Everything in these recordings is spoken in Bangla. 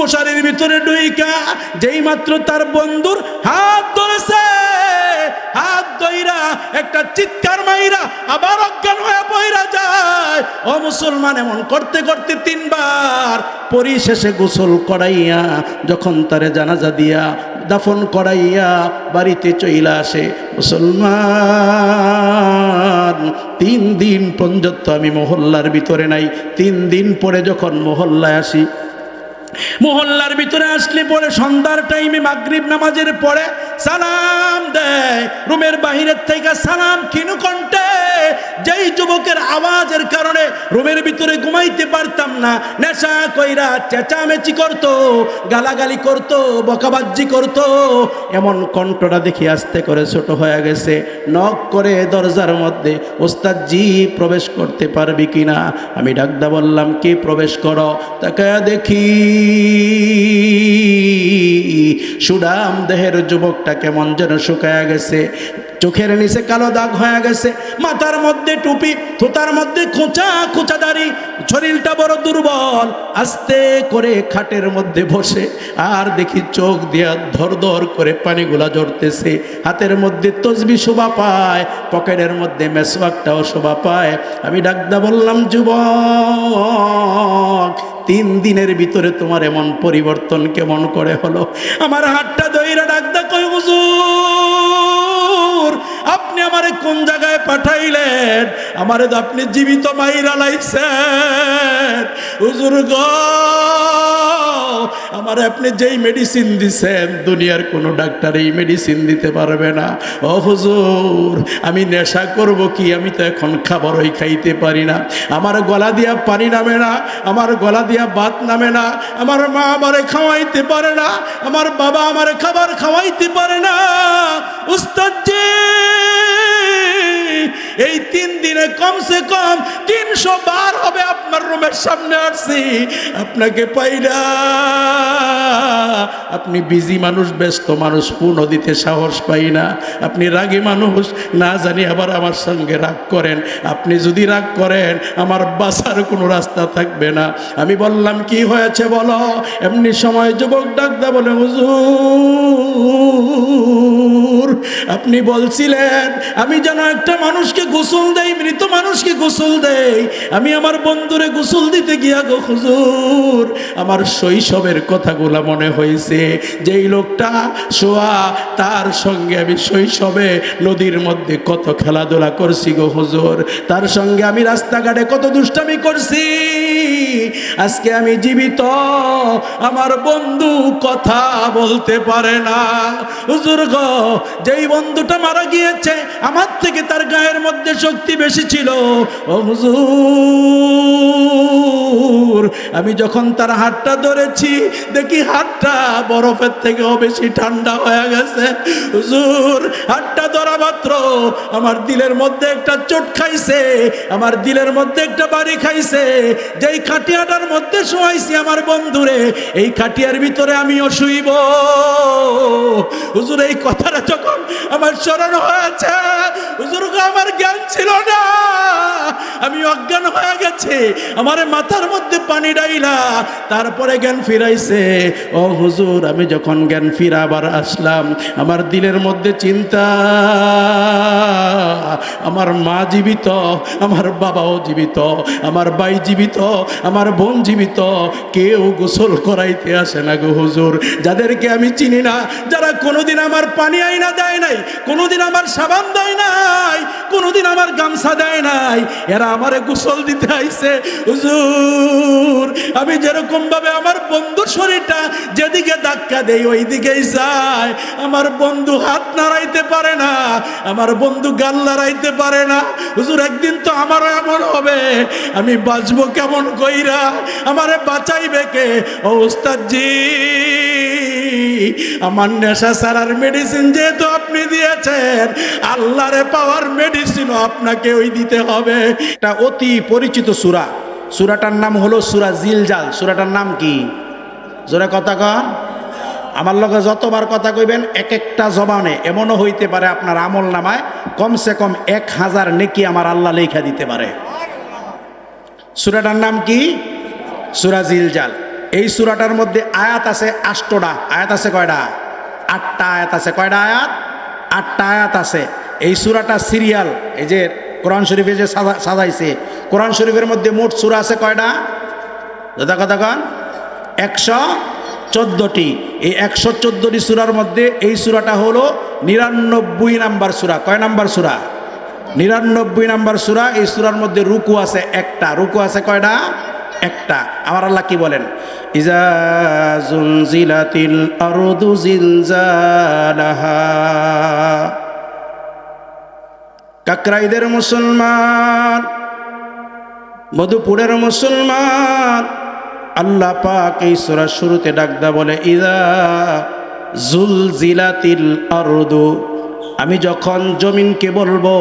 মশারির ভিতরে ডুইকা যেই মাত্র তার বন্ধুর হাত ধরেছে, হাত ধইরা একটা চিৎকার মাইরা আবার অজ্ঞান হয়ে পইরা যায়। ও মুসলমান, এমন করতে করতে 3 বার পরিশেষে গোসল করাইয়া যখন তারে জানাজা দিয়া দাফন করাইয়া বাড়িতে চইলা আসে। মুসলমান, 3 দিন পর্যন্ত আমি মহল্লার ভিতরে নাই। 3 দিন পরে যখন মহল্লায় আসি, মহল্লার ভিতরে আসলে পরে সন্ধ্যার টাইমে মাগরিব নামাজের পরে সালাম দেয়। রুমের বাহিরের থেকে সালাম কিনু কণ্ঠে, যেই যুবকের আওয়াজের কারণে রুমের ভিতরে ঘুমাইতে পারতাম না, নেশা কইরা চেঁচামেচি করতো, গালাগালি করতো, বকাবাজ্জি করতো, এমন কণ্ঠটা দেখি আস্তে করে ছোট হয়ে গেছে। নক করে দরজার মধ্যে, ওস্তাদ জি প্রবেশ করতে পারবি কিনা? আমি ডাকদা বললাম, কে প্রবেশ করো? তাকায়া দেখি সুডাম দেহের যুবকটা কেমন যেন শুকায়া গেছে, চোখের নিচে কালো দাগ হয়ে গেছে, মাথার মধ্যে টুপি, থোতার মধ্যে খোঁচা খোঁচা দাড়ি, শরীরটা বড় দুর্বল। আস্তে করে খাটের মধ্যে বসে আর দেখি চোখ দিয়া ধর ধর করে পানিগুলা ঝরতেছে, হাতের মধ্যে তসবি শোভা পায়, পকেটের মধ্যে মেসওয়াকটাও শোভা পায়। আমি ডাকদা বললাম, যুবক 3 দিনের ভিতরে তোমার এমন পরিবর্তন কেমন করে হলো? আমার হাতটা ধইরা ডাকদা কই, হুজুর আপনি আমারে কোন জায়গায় পাঠাইলেন? আমারে তো আপনি জীবিত মাইরা লাইছেন। হুজুর গো, আমারে আপনি যেই মেডিসিন দিছেন দুনিয়ার কোনো ডাক্তার এই মেডিসিন দিতে পারবে না। ও হুজুর, আমি নেশা করব কি? আমি তো এখন খাবারই খাইতে পারি না, আমার গলা দিয়া পানি নামে না, আমার গলা দিয়া ভাত নামে না, আমার মা আমারে খাওয়াইতে পারে না, আমার বাবা আমারে খাবার খাওয়াইতে পারে না। উস্তাদ জি, এই 3 দিনে কমসে কম 300 বার হবে আপনার রুমের সামনে আসছি, আপনাকে পাই না। আপনি বিজি মানুষ, ব্যস্ত মানুষ, ফোন দিতে সাহস পাই না। আপনি রাগী মানুষ, না জানি আবার আমার সঙ্গে রাগ করেন। আপনি যদি রাগ করেন আমার বাঁচার কোনো রাস্তা থাকবে না। আমি বললাম, কি হয়েছে বলো? এমনি সময় যুবক ডাকদা বলে, হুজুর আপনি বলছিলেন আমি যেন একটা মানুষকে গোসল দেই, মৃত মানুষকে গোসল দেই। আমি আমার বন্ধুরে গোসল দিতে গিয়া গো হুজুর, আমার শৈশবের কথাগুলা মনে হয়েছে। যেই লোকটা শোয়া, তার সঙ্গে আমি শৈশবে নদীর মধ্যে কত খেলাধুলা করছি গো হুজুর, তার সঙ্গে আমি রাস্তাঘাটে কত দুষ্টামি করছি। আজকে আমি জীবিত, আমার বন্ধু কথা বলতে পারে না। হুজুর গো, যেই বন্ধুটা মারা গিয়েছে আমার থেকে তার গায়ের মধ্যে শক্তি বেশি ছিল। ও হুজুর, আমি যখন তার হাতটা ধরেছি দেখি হাতটা বরফের থেকেও বেশি ঠান্ডা হয়ে গেছে। হুজুর, হাতটা ধরা মাত্র আমার দিলের মধ্যে একটা চোট খাইছে, আমার দিলের মধ্যে একটা বাড়ি খাইছে। যেই খাটিয়াটার মধ্যে শোয়াইছি আমার বন্ধুরে, এই খাটিয়ার ভিতরে আমিও শুইব। হুজুর, এই কথাটা যখন আমার স্মরণ হয়েছে, হুজুর গো, আমার জ্ঞান ছিল না, আমি অজ্ঞান হয়ে গেছে। আমার মাথার মধ্যে পানি ডাইলা তারপরে জ্ঞান ফিরাইছে। ও হুজুর, আমি যখন জ্ঞান ফিরা আবার আসলাম, আমার দিলের মধ্যে চিন্তা, আমার মা জীবিত, আমার বাবাও জীবিত, আমার ভাই জীবিত, আমার বোন জীবিত, কেউ গোসল করাইতে আসে না গো হুজুর। যাদেরকে আমি চিনি না, যারা কোনোদিন আমার পানি আইনা দেয় নাই, কোনোদিন আমার সাবান দেয় নাই, কোনোদিন আমার গামছা দেয় নাই, এরা আমারে গোসল দিতে আইছে। হুজুর, আমি যেরকম ভাবে আমার বন্ধুর শরীরটা যেদিকে ধাক্কা দেই ওই দিকেই যায়। আমার বন্ধু হাত নাড়াইতে পারে না, আমার বন্ধু গাল নাড়াইতে পারে না। হুজুর, একদিন তো আমারও এমন হবে, আমি বাঁচবো কেমন কইরা? আমারে বাঁচাইবে কে? ও উস্তাদ জি, আমার নেশা সারার মেডিসিন যেহেতু আপনি দিয়েছেন, আল্লাহরে পাওয়ার মেডিসিনও আপনাকে ওই দিতে হবে। এটা অতি পরিচিত সূরা, সূরাটার নাম হলো সূরা জিলজাল। সূরাটার নাম কি? জোরে কথা কন। আমার লগে যতবার কথা কইবেন এক একটা জবানে এমনও হইতে পারে আপনার আমল নামায় কমসে কম 1000 নেকি আমার আল্লাহ লেখা দিতে পারে। সূরাটার নাম কি? সূরা জিলজাল। এই সূরাটার মধ্যে আয়াত আছে 8টা। আয়াত আছে কয়টা? 8টা আয়াত আছে। কয়টা আয়াত? 8টা আয়াত আছে। এই সূরাটা সিরিয়াল, এই যে কোরআন শরীফে যে সাজাইছে, কোরআন শরীফের মধ্যে মোট সূরা আছে কয়টা? দাদা কথা কন। 114টি। এই 114টি সূরার মধ্যে এই সূরাটা হলো 99 নাম্বার সূরা। কয় নাম্বার সূরা? 99 নাম্বার সূরা। এই সূরার মধ্যে রুকু আছে একটা। রুকু আছে কয়টা? একটা। আমার আল্লাহ কি বলেন? ইজা জুলজিলাতিল আরদু জিলজালাহা। কাকরাইদের মুসলমান, মধুপুরের মুসলমান, আল্লাহ পাক এই সূরার শুরুতে ডাকদা বলে ইজা জুলজিলাতিল আরদু। আমি যখন জমিনকে বলবো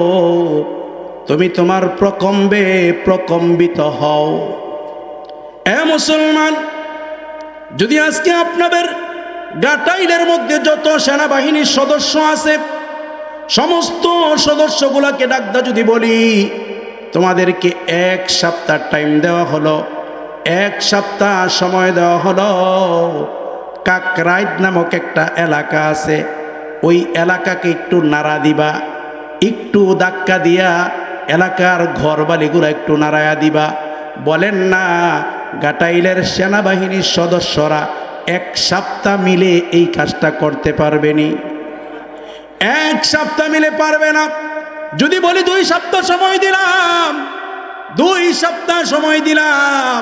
তুমি তোমার প্রকম্পে প্রকম্পিত হও। এ মুসলমান, যদি আজকে আপনাদের গাটাইলের মধ্যে যত সেনাবাহিনীর সদস্য আছে সমস্ত সদস্যগুলোকে ডাকদা যদি বলি তোমাদেরকে 1 সপ্তাহ টাইম দেওয়া হলো, 1 সপ্তাহ সময় দেওয়া হলো, কাকরাইত নামক একটা এলাকা আছে, ওই এলাকাকে একটু নাড়া দিবা, একটু ধাক্কা দিয়া এলাকার ঘরবালিগুলো একটু নাড়ায়া দিবা। বলেন না গাটাইলের সেনাবাহিনীর সদস্যরা 1 সপ্তাহ মিলে এই কাজটা করতে পারবেনি? 1 সপ্তাহ মিলে পারবে না। যদি বলি 2 সপ্তাহ সময় দিলাম, 2 সপ্তাহ সময় দিলাম,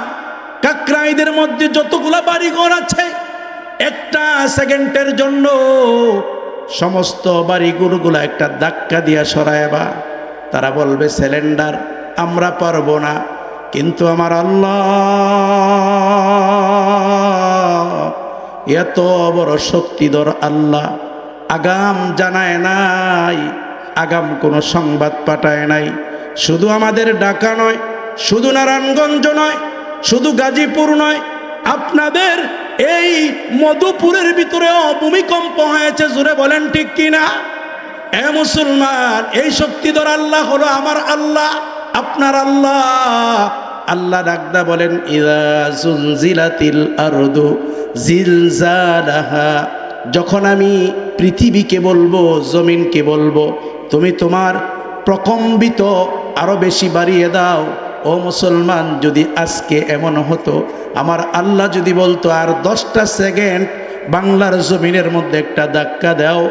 কাকরাইদের মধ্যে যতগুলা বাড়িঘর আছে 1 সেকেন্ডের জন্য সমস্ত বাড়িঘরগুলা একটা ধাক্কা দিয়া সরাইবা। তারা বলবে সিলিন্ডার, আমরা পারবো না। কিন্তু আমার আল্লাহ এত বড় শক্তিধর আল্লাহ, আগাম জানায় নাই, আগাম কোনো সংবাদ পাঠায় নাই। শুধু আমাদের ঢাকা নয়, শুধু নারায়ণগঞ্জ নয়, শুধু গাজীপুর নয়, আপনাদের এই মধুপুরের ভিতরেও ভূমিকম্প হয়েছে। জোরে বলেন ঠিক কিনা? এ মুসলমান, এই শক্তিধর আল্লাহ হলো আমার আল্লাহ, আপনার আল্লাহ। আল্লাহ ডাকদা বলেন ইযা জুলজিলাতিল আরদু জিলজালাহা। যখন আমি পৃথিবীকে বলবো, জমিনকে বলবো তুমি তোমার প্রকম্পিত আরো বেশি বাড়িয়ে দাও। ও মুসলমান, যদি আজকে এমন হতো, আমার আল্লাহ যদি বলতো আর 10টা সেকেন্ড বাংলার জমিনের মধ্যে একটা ধাক্কা দাও,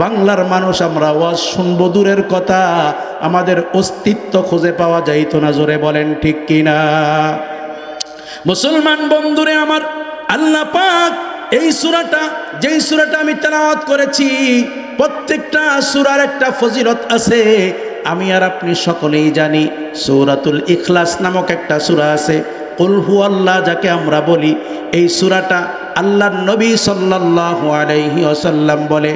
বাংলার মানুষ আমরা ওয়াজ শুনবো দূরের কথা, আমাদের অস্তিত্ব খুঁজে পাওয়া যাইতো না। জোরে বলেন ঠিক কিনা? মুসলমান বন্ধুরে আমার, আল্লাহ পাক এই সূরাটা, যেই সূরাটা আমি তেলাওয়াত করেছি, প্রত্যেকটা সূরার একটা ফজিলত আছে। আমি আর আপনি সকলেই জানি সূরাতুল ইখলাস নামক একটা সূরা আছে, কুল হুয়াল্লাহ যাকে আমরা বলি। এই সূরাটা আল্লাহর নবী সাল্লাল্লাহু আলাইহি ওয়াসাল্লাম বলে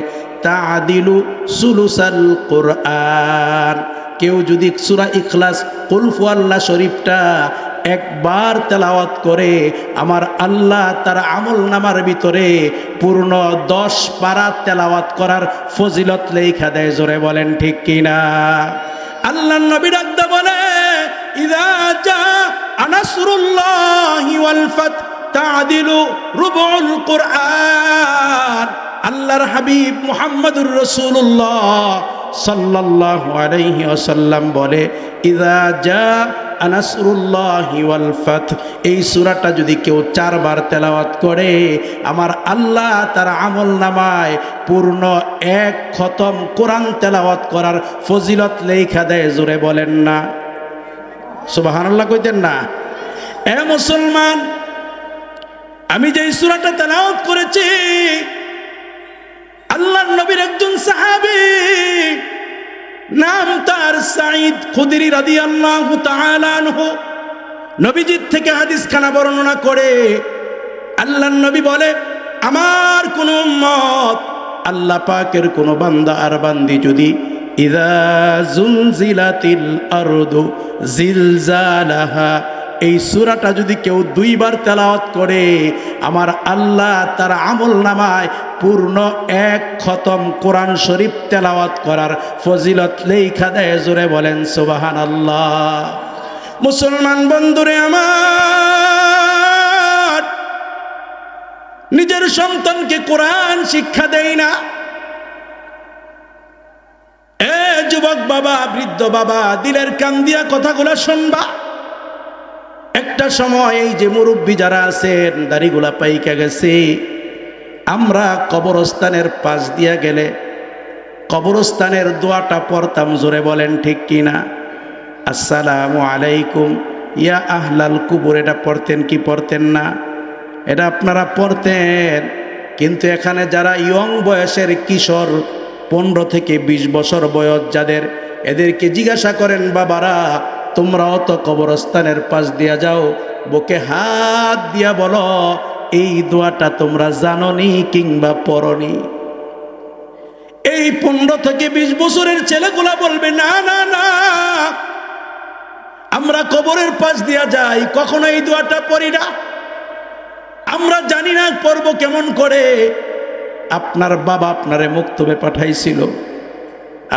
তাআদিলু সুলুসাল কুরআন। কেউ যদি সূরা ইখলাস কুল হুয়াল্লাহ শরীফটা একবার তেলাওয়াত করে, আমার আল্লাহ তার আমল নামার ভিতরে পূর্ণ 10 পারা তেলাওয়াত করার ফজিলত লেখা দেয়। জোরে বলেন ঠিক কিনা? আল্লাহর নবী ডাকতে বলে ইযা জা নাসরুল্লাহি ওয়াল ফাত তা'দিলু রুবুল কুরআন। আল্লাহর হাবিব মুহাম্মদুর রাসূলুল্লাহ সাল্লাল্লাহু আলাইহি ওয়াসাল্লাম বলে ইযা জা নাসরুল্লাহি ওয়াল ফাত। এই সূরাটা যদি কেউ 4 বার তেলাওয়াত করে, আমার আল্লাহ তার আমল নামায় পূর্ণ 1 খতম কোরআন তেলাওয়াত করার ফজিলত লেখা দেয়। জোরে বলেন না সুবহানাল্লাহ, কইতেন না? এ মুসলমান, আমি যে সূরাটা তেলাওয়াত করেছি, আল্লাহর নবীর একজন সাহাবী, নাম তার সাঈদ খুদরি রাদিয়াল্লাহু তাআলা আনহু, নবীজির থেকে হাদিস খানা বর্ণনা করে আল্লাহর নবী বলে আমার কোন উম্মত, আল্লাহ পাকের কোন বান্দা আর বান্দি যদি ইযা জুলজিলাতিল আরদু জিলজালাহা এই সূরাটা যদি কেউ 2 বার তেলাওয়াত করে, আমার আল্লাহ তার আমল নামায় পূর্ণ 1 খতম কোরআন শরীফ তেলাওয়াত করার ফজিলত লেখা দেয়। জোরে বলেন সুবহানাল্লাহ। মুসলমান বন্ধুরে আমার, নিজের সন্তানকে কোরআন শিক্ষা দেয় না। এ যুবক বাবা, বৃদ্ধ বাবা, দিলের কান দিয়া কথাগুলো শুনবা। একটা সময় এই যে মুরব্বী যারা আছেন, দাড়িগুলা পাইকা গেছে, আমরা কবরস্থানের পাশ দিয়া গেলে কবরস্থানের দোয়াটা পড়তাম, জোরে বলেন ঠিক কিনা? আসসালামু আলাইকুম ইয়া আহলাল কুবুর, এটা পড়তেন কি পড়তেন না? এটা আপনারা পড়তেন। কিন্তু এখানে যারা ইয়ং বয়সের কিশোর, 15 থেকে 20 বছর বয়স যাদের, এদেরকে জিজ্ঞাসা করেন, বাবারা তোমরাও তো কবরস্থানের পাশ দিয়া যাও, বুকে হাত দিয়া বলো এই দোয়াটা তোমরা জানোনি কিংবা পড়নি? এই 15 থেকে 20 বছরের ছেলেগুলা বলবে, না না না, আমরা কবরের পাশ দিয়া যাই, কখনো এই দোয়াটা পড়ি না, আমরা জানি না পড়ব কেমন করে। আপনার বাবা আপনারে মুক্তবে পাঠাইছিল,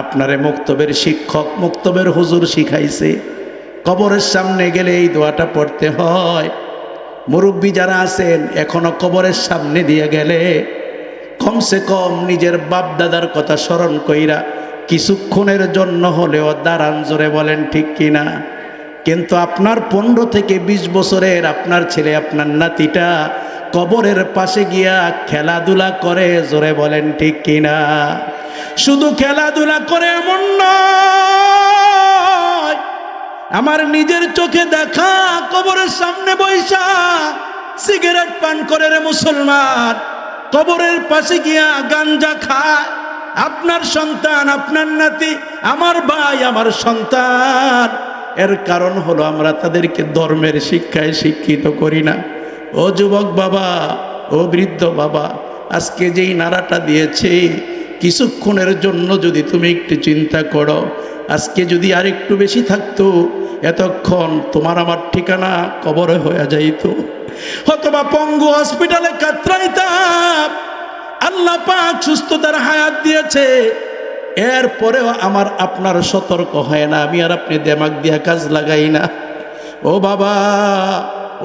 আপনারে মুক্তবের শিক্ষক, মুক্তবের হুজুর শিখাইছে, কবরের সামনে গেলে এই দোয়াটা পড়তে হয়। মুরব্বী যারা আছেন, এখনো কবরের সামনে দিয়ে গেলে কমসে কম নিজের বাপ দাদার কথা স্মরণ কইরা কিছুক্ষণের জন্য হলেও দাঁড়ান, জোরে বলেন ঠিক কিনা? কিন্তু আপনার 15 থেকে 20 বছরের আপনার ছেলে, আপনার নাতিটা কবরের পাশে গিয়া খেলাধুলা করে, জোরে বলেন ঠিক কিনা? শুধু খেলাধুলা করে এমন নয়, আমার নিজের চোখে দেখা কবরের সামনে বৈশা সিগারেট পান করে রে মুসলমান, কবরের পাশে গিয়া গাঞ্জা খায়। আপনার সন্তান, আপনার নাতি, আমার ভাই, আমার সন্তান। এর কারণ হলো আমরা তাদেরকে ধর্মের শিক্ষায় শিক্ষিত করি না। ও যুবক বাবা, ও বৃদ্ধ বাবা, আজকে যেই নারাটা দিয়েছে, কিছুক্ষণের জন্য যদি তুমি একটু চিন্তা করো, আজকে যদি আর একটু বেশি থাকতো, এতক্ষণ তোমার আমার ঠিকানা কবরে হয়ে যাইত, অথবা পঙ্গু হসপিটালে কাতরাইতাম। আল্লাহ পাক সুস্থতার হায়াত দিয়েছে, এরপরেও আমার আপনার সতর্ক হয় না, আমি আর আপনি দেমাগ দিয়া কাজ লাগাই না। ও বাবা,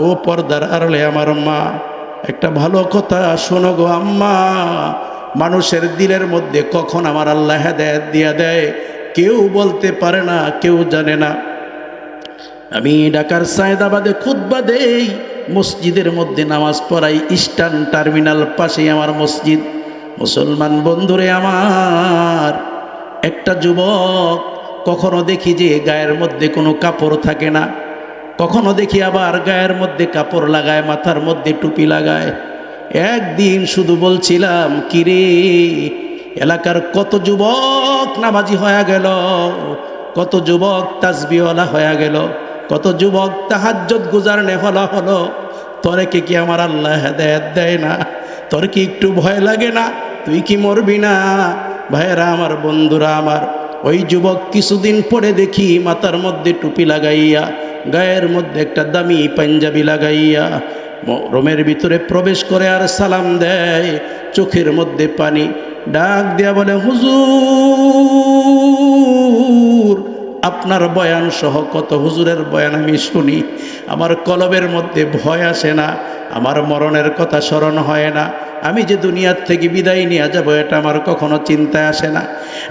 ও পর্দার আড়ালে আমার মা, একটা ভালো কথা শোনো গো আম্মা, মানুষের দিলের মধ্যে কখন আমার আল্লাহ হেদায়েত দিয়া দেয় কেউ বলতে পারে না, কেউ জানে না। আমি ঢাকার সায়েদাবাদে খুতবা দেই, মসজিদের মধ্যে নামাজ পড়াই, ইস্টার্ন টার্মিনাল পাশেই আমার মসজিদ। মুসলমান বন্ধুরে আমার, একটা যুবক কখনো দেখি যে গায়ের মধ্যে কোনো কাপড় থাকে না, কখনো দেখি আবার গায়ের মধ্যে কাপড় লাগায়, মাথার মধ্যে টুপি লাগায়। একদিন শুধু বলছিলাম, কিরে এলাকার কত যুবক নামাজি হয়ে গেল, কত যুবক তাসবিহওয়ালা হয়ে গেল, কত যুবক তাহাজ্জুদ গুজারনে হলো, তোরে কি আমার আল্লাহ হেদায়েত দেয় না? তোর কি একটু ভয় লাগে না? তুই কি মরবি না? ভাইয়েরা আমার, বন্ধুরা আমার, ওই যুবক কিছুদিন পরে দেখি মাথার মধ্যে টুপি লাগাইয়া, গায়ের মধ্যে একটা দামি পাঞ্জাবি লাগাইয়া রুমের ভিতরে প্রবেশ করে আর সালাম দেয়, চোখের মধ্যে পানি, ডাক দিয়া বলে, হুজুর আপনার বয়ান সহ কত হুজুরের বয়ান আমি শুনি, আমার কলবের মধ্যে ভয় আসে না, আমার মরণের কথা স্মরণ হয় না, আমি যে দুনিয়ার থেকে বিদায় নিয়ে যাব এটা আমার কখনো চিন্তায় আসে না।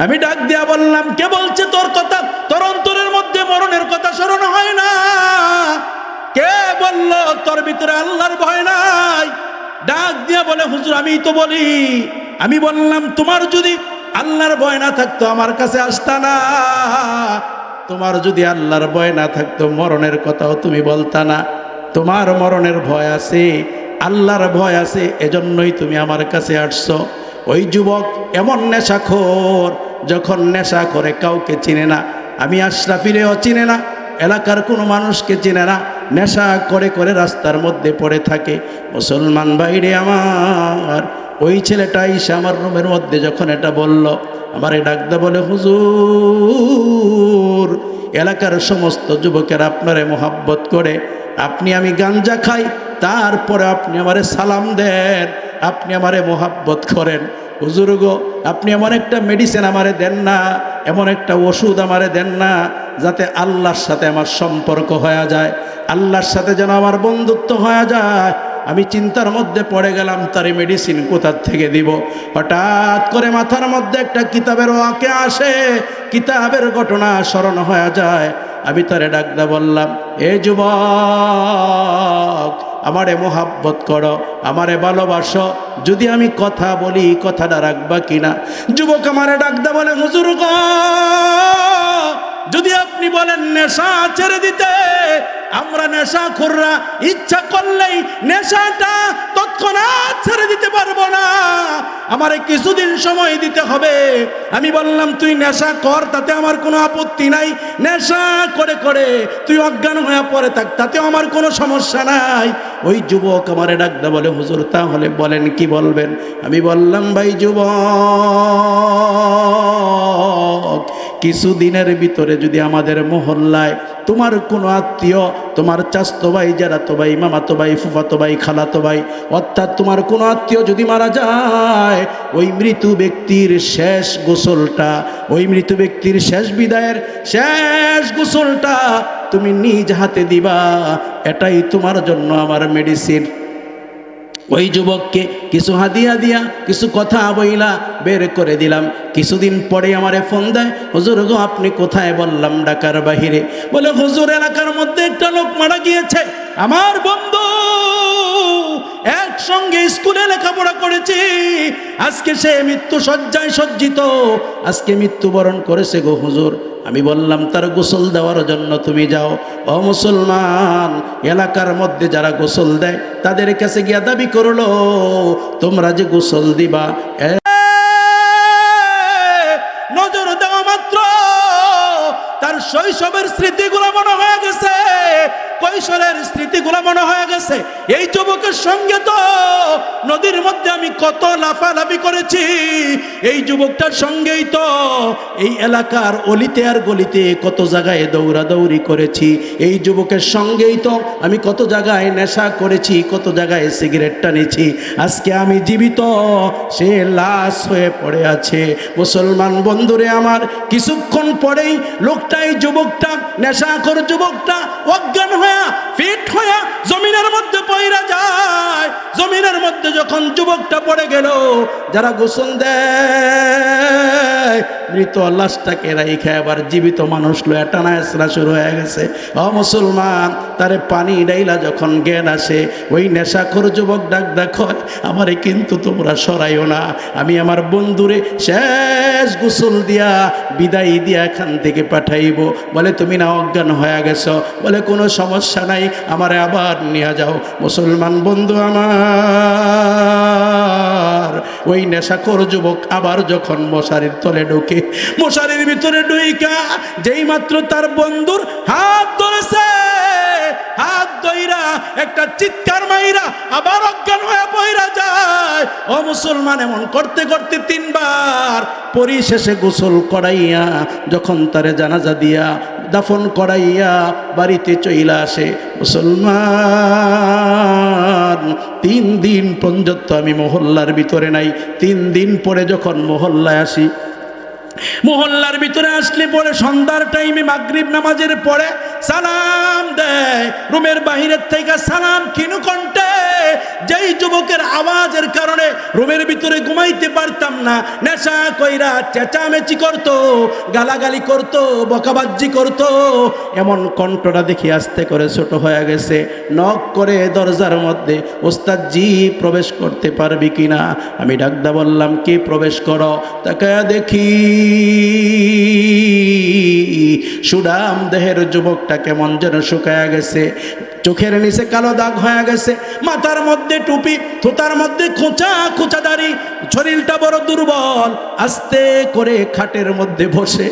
আমি ডাক দিয়া বললাম, কে বলছে তোর কথা, তোর অন্তরের মধ্যে মরণের কথা স্মরণ হয় না? কে বলল তোর ভিতরে আল্লাহর ভয় নাই? ডাক দিয়া বলে, হুজুর আমি তো বলি। আমি বললাম, তোমার যদি আল্লাহর ভয় না থাকতো আমার কাছে আসতা না, তোমার যদি আল্লাহর ভয় না থাকতো মরণের কথাও তুমি বলতা না। তোমার মরণের ভয় আছে, আল্লাহর ভয় আছে, এজন্যই তুমি আমার কাছে আসছো। ওই যুবক এমন নেশাখোর, যখন নেশা করে কাউকে চিনে না, আমি আশরাফিরেও চিনে না, এলাকার কোনো মানুষকে চিনে না, নেশা করে করে রাস্তার মধ্যে পড়ে থাকে। মুসলমান ভাইরে আমার, ওই ছেলেটা এসে আমার রুমের মধ্যে যখন এটা বলল, আমারে ডাকতে বলে, হুজুর এলাকার সমস্ত যুবকের আপনারে মোহাব্বত করে, আপনি আমি গাঞ্জা খাই, তারপরে আপনি আমারে সালাম দেন, আপনি আমারে মোহাব্বত করেন। হুজুর গো, আপনি এমন একটা মেডিসিন আমারে দেন না, এমন একটা ওষুধ আমারে দেন না, যাতে আল্লাহর সাথে আমার সম্পর্ক হয়ে যায়, আল্লাহর সাথে যেন আমার বন্ধুত্ব হয়ে যায়। আমি চিন্তার মধ্যে পড়ে গেলাম, তারে মেডিসিন কোথা থেকে দিব। হঠাৎ করে মাথার মধ্যে একটা কিতাবের ওয়াকে আসে, কিতাবের ঘটনা স্মরণ হয়ে যায়। আমি তারে ডাকদা বললাম, এ যুবক, আমারে মোহাব্বত করো, আমারে ভালোবাসো, যদি আমি কথা বলি কথাটা রাখবা কিনা? যুবক আমারে ডাকদা বলে, হুজুর গো, যদি আপনি বলেন নেশা ছেড়ে দিতে, আমরা নেশাখোররা ইচ্ছা করলেই নেশাটা তৎক্ষণাৎ ছেড়ে দিতে পারবো না, আমারে কিছুদিন সময় দিতে হবে। আমি বললাম, তুই নেশা কর, তাতে আমার কোনো আপত্তি নাই, নেশা করে করে তুই অজ্ঞান হয়ে পড়ে থাক, তাতেও আমার কোনো সমস্যা নাই। ওই যুবক আমারে ডাকদা বলে, হুজুর তাহলে বলেন কি বলবেন? আমি বললাম, ভাই যুবক, কিছুদিনের ভিতরে যদি আমাদের মহল্লায় তোমার কোনো আত্মীয়, তোমার চাচতো ভাই, যারা তো ভাই, মামাতো ভাই, ফুফাতো ভাই, খালাতো ভাই, অর্থাৎ তোমার কোনো আত্মীয় যদি মারা যায়, ওই মৃত ব্যক্তির শেষ গোসলটা, ওই মৃত ব্যক্তির শেষ বিদায়ের শেষ গোসলটা তুমি নিজ হাতে দিবা, এটাই তোমার জন্য আমার মেডিসিন। ওই যুবককে কিছু হাদিয়া দিয়া কিছু কথা বইলা বের করে দিলাম। কিছুদিন পরে আমারে ফোন দেয়, হুজুর গো আপনি কোথায়? বললাম, ঢাকার বাহিরে। বলে, হুজুর এলাকার মধ্যে একটা লোক মারা গিয়েছে, আমার বন্ধু, একসঙ্গে স্কুলে লেখাপড়া করেছি, আজকে সে মৃত্যু শয্যায় সজ্জিত, আজকে মৃত্যুবরণ করেছে গো হুজুর। আমি বললাম, তার গোসল দেওয়ার জন্য তুমি যাও। ও মুসলমান, এলাকার মধ্যে যারা গোসল দেয় তাদের কাছে গিয়া দাবি করলো, তোমরা যে গোসল দিবা, নজর দেওয়া মাত্র তার শৈশবের স্মৃতিগুলো মনে হয়ে গেছে, কৈশোরের স্মৃতিগুলো মনে হয়ে গেছে। এই যুবকের সঙ্গে তো নদীর মধ্যে আমি কত লাফালাফি করেছি, এই যুবকটার সঙ্গেই তো এই এলাকার অলিতে আর গলিতে কত জায়গায় দৌড়াদৌড়ি করেছি, এই যুবকের সঙ্গেই তো আমি কত জায়গায় নেশা করেছি, কত জায়গায় সিগারেট টানেছি। আজকে আমি জীবিত, সে লাশ হয়ে পড়ে আছে। মুসলমান বন্ধুরে আমার, কিছুক্ষণ পরেই লোকটাই, যুবকটা, নেশাখোর যুবকটা অজ্ঞান হয়ে ফিট হয়ে জমিনের মধ্যে পড়ে যায়। জমিনের মধ্যে যখন যুবকটা পড়ে গেল, যারা গোসল দেয় মৃত লাশটাকে রাইখা আবার জীবিত মানুষ লয়া টানা হেঁচড়া শুরু হয়ে গেছে। ও মুসলমান, তারে পানি ডাইলা যখন জ্ঞান আসে, ওই নেশাখোর যুবক ডাক দেখো, আমারে কিন্তু তোমরা সরাইও না, আমি আমার বন্ধুরে শেষ গোসল দিয়া বিদায় দিয়া এখান থেকে পাঠাইব। বলে, তুমি না অজ্ঞান হয়ে গেছো? বলে, কোনো সমস্যা নাই, আমারে আবার নিয়ে যাও। মুসলমান বন্ধু আমার, ওই নেশাখোর যুবক আবার যখন মশারির তলে ঢুকে, মশারির ভিতরে ঢুইকা যেই মাত্র তার বন্ধুর হাত ধরেছে, হাত ধইরা একটা চিৎকার মাইরা আবার অজ্ঞান হয়ে পইরা যায়। ও মুসলমান, এমন করতে করতে 3 বার পরিশেষে গোসল করাইয়া যখন তারে জানাজা দিয়া দাফন করাইয়া বাড়িতে চইলা আসে। মুসলমান, 3 দিন পর্যন্ত আমি মহল্লার ভিতরে নাই। 3 দিন পরে যখন মহল্লায় আসি, মহল্লার ভিতরে আসলে পরে সন্ধ্যার টাইমে মাগরিব নামাজের পরে সালাম দেয়, রুমের বাহিরের থেকে সালাম ক্ষীণ কণ্ঠে। যেই যুবকের আওয়াজের কারণে রুমের ভিতরে ঘুমাইতে পারতাম না, নেশা কইরা চেঁচামেচি করতো, গালাগালি করতো, বকাবাজ্জি করতো, এমন কণ্ঠটা দেখি আস্তে করে ছোট হয়ে গেছে। নক করে দরজার মধ্যে, ওস্তাদ জি প্রবেশ করতে পারবি কিনা? আমি ডাকদা বললাম, কে প্রবেশ করো? তাকায়া দেখি সুডাম দেহের যুবকটা কেমন যেন শুকায়া গেছে, চোখের নিচে কালো দাগ হয়ে গেছে, মাথার মধ্যে টুপি, থোতার মধ্যে খোঁচা খোঁচা দাড়ি, শরীরটা বড় দুর্বল। আস্তে করে খাটের মধ্যে বসে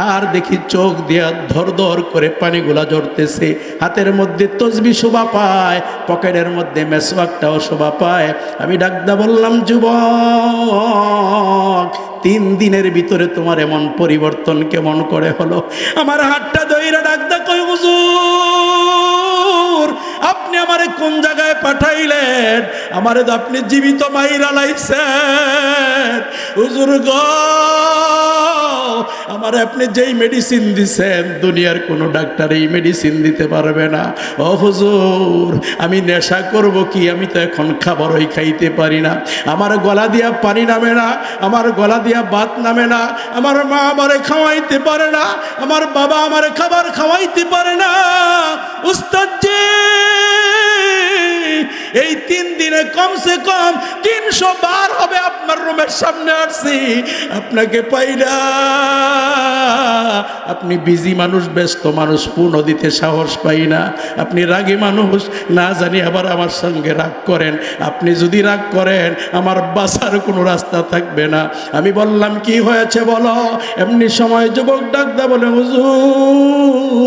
আর দেখি চোখ দিয়া ধর ধর করে পানিগুলা ঝরতেছে, হাতের মধ্যে তসবি শোভা পায়, পকেটের মধ্যে মেসওয়াকটাও শোভা পায়। আমি ডাকদা বললাম, যুবক, 3 দিনের ভিতরে তোমার এমন পরিবর্তন কেমন করে হলো? আমার হাতটা ধইরা ডাকদা কই, হুজুর আপনি আমারে কোন জায়গায় পাঠাইলেন? আমারে তো আপনি জীবিত মাইরা লাইছেন হুজুর গো। আমার আপনি যেই মেডিসিন দিছেন দুনিয়ার কোনো ডাক্তার এই মেডিসিন দিতে পারবে না। ও হুজুর, আমি নেশা করব কি? আমি তো এখন খাবারই খাইতে পারি না, আমার গলা দিয়া পানি নামে না, আমার গলা দিয়া ভাত নামে না, আমার মা আমারে খাওয়াইতে পারে না, আমার বাবা আমারে খাবার খাওয়াইতে পারে না। উস্তাদ জি, এই 3 দিনে কমসে কম 300 বার হবে আপনার রুমের সামনে আসছি, আপনাকে পাই না। আপনি বিজি মানুষ, ব্যস্ত মানুষ, পূর্ণ দিতে সাহস পাই না। আপনি রাগী মানুষ, না জানি আবার আমার সঙ্গে রাগ করেন। আপনি যদি রাগ করেন আমার বাঁচার কোনো রাস্তা থাকবে না। আমি বললাম কি হয়েছে বলো? এমনি সময় যুবক ডাকদা বলে, হুজুর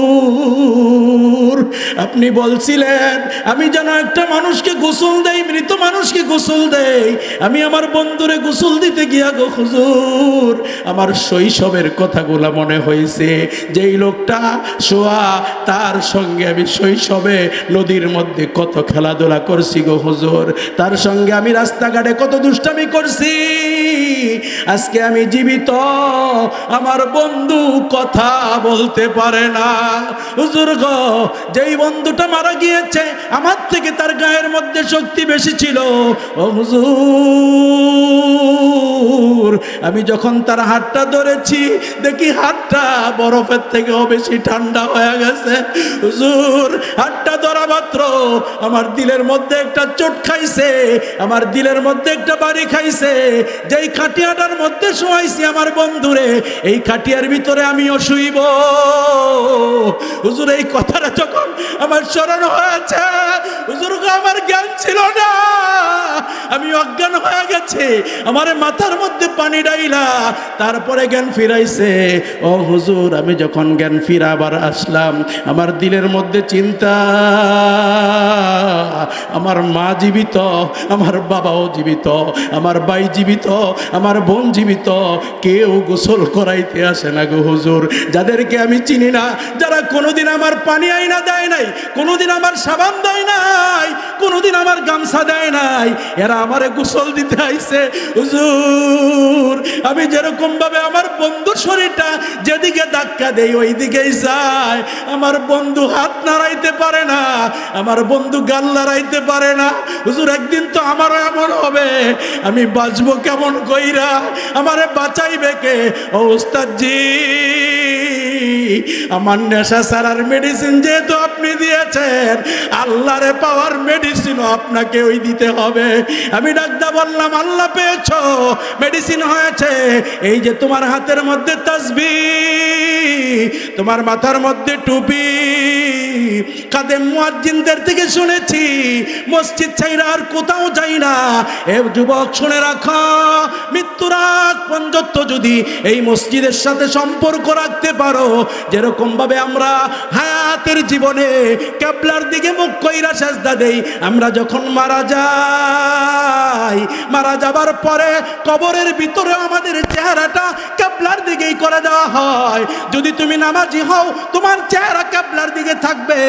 আপনি বলছিলেন আমি যেন একটা মানুষকে গোসল দেই, মৃত মানুষকে গোসল দেই। আমি আমার বন্ধুরে গোসল দিতে গিয়া গো হুজুর আমার শৈশবের কথাগুলা মনে হয়েছে। যেই লোকটা শোয়া তার সঙ্গে আমি শৈশবে নদীর মধ্যে কত খেলাধুলা করছি গো হুজুর, তার সঙ্গে আমি রাস্তাঘাটে কত দুষ্টামি করছি। আজকে আমি জীবিত, আমার বন্ধু কথা বলতে পারে না। হুজুর গো, যেই বন্ধুটা মারা গিয়েছে আমার থেকে তার গায়ের মধ্যে শক্তি বেশি ছিল। ও হুজুর, আমি যখন তার হাতটা ধরেছি দেখি হাতটা বরফের থেকেও বেশি ঠান্ডা হয়ে গেছে। হুজুর, হাতটা ধরা মাত্র আমার দিলের মধ্যে একটা চোট খাইছে, আমার দিলের মধ্যে একটা বাড়ি খাইছে। যেই খাটিয়াটার মধ্যে শোয়াইছি আমার বন্ধুরে, এই খাটিয়ার ভিতরে আমিও শুইব। হুজুর, এই কথাটা যখন আমার স্মরণ হয়েছে, হুজুর আমার জ্ঞান ছিল না, আমি অজ্ঞান হয়ে গেছে। আমার মাথার মধ্যে পানি ডাইলা তারপরে জ্ঞান ফিরাইছে। ও হুজুর, আমি যখন জ্ঞান ফিরা আবার আসলাম, আমার দিলের মধ্যে চিন্তা, আমার মা জীবিত, আমার বাবাও জীবিত, আমার ভাই জীবিত, আমার বোন জীবিত, কেউ গোসল করাইতে আসে না গো হুজুর। যাদেরকে আমি চিনি না, যারা কোনোদিন আমার পানি আইনা দেয় নাই, কোনোদিন আমার সাবান দেয় নাই, কোনোদিন আমার গামছা দেয় নাই, এরা আমারে গোসল দিতে আইছে। হুজুর, আমি যেরকম ভাবে আমার বন্ধুর শরীরটা যেদিকে ধাক্কা দেই ওই দিকেই যায়। আমার বন্ধু হাত নাড়াইতে পারে না, আমার বন্ধু গাল নাড়াইতে পারে না। হুজুর, একদিন তো আমারও এমন হবে, আমি বাঁচবো কেমন কইরা? আমারে বাঁচাইবে কে? ও উস্তাদ জি, আমার নেশা সারার মেডিসিন যেহেতু আপনি দিয়েছেন, আল্লাহরে পাওয়ার মেডিসিনও আপনাকে ওই দিতে হবে। আমি ডাকদা বললাম, আল্লাহ পেয়েছো, মেডিসিন হয়েছে। এই যে তোমার হাতের মধ্যে তাসবিহ, তোমার মাথার মধ্যে টুপি, কাদেম মুয়াজ্জিনদের থেকে শুনেছি মসজিদ ছাইরা আর কোথাও যাই না। এ যুবক শুনে রাখো, মৃত্যুর আগ পর্যন্ত যদি এই মসজিদের সাথে সম্পর্ক রাখতে পারো, যেরকম ভাবে আমরা হায়াতের জীবনে কিবলার দিকে মুখ কইরা সেজদা দেই, আমরা যখন মারা যাই, মারা যাবার পরে কবরের ভিতরে আমাদের চেহারাটা কিবলার দিকেই করে দেওয়া হয়। যদি তুমি নামাজি হও তোমার চেহারা কিবলার দিকে থাকবে,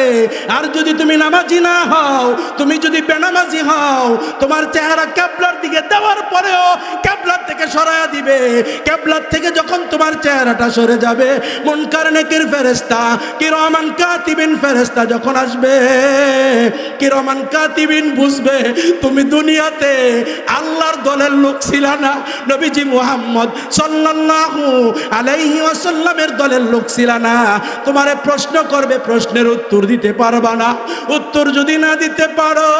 আর যদি তুমি নামাজি না হও, তুমি যদি বেনামাজি হও, তোমার চেহারা কিবলার দিকে দেওয়ার পরেও কিবলার থেকে সরায়া দিবে। কিবলার থেকে যখন তোমার চেহারাটা সরে যাবে, মুনকার নেকির ফেরেশতা, কিরামান কাতিবিন ফেরেশতা যখন আসবে, কিরামান কাতিবিন বুঝবে তুমি দুনিয়াতে আল্লাহর দলের লোক ছিলা না, নবীজি মুহাম্মদ সাল্লাল্লাহু আলাইহি ওয়াসাল্লামের দলের লোক ছিলা না। তোমারে প্রশ্ন করবে, প্রশ্নের উত্তর দিতে পারবা না। উত্তর যদি না দিতে পারো,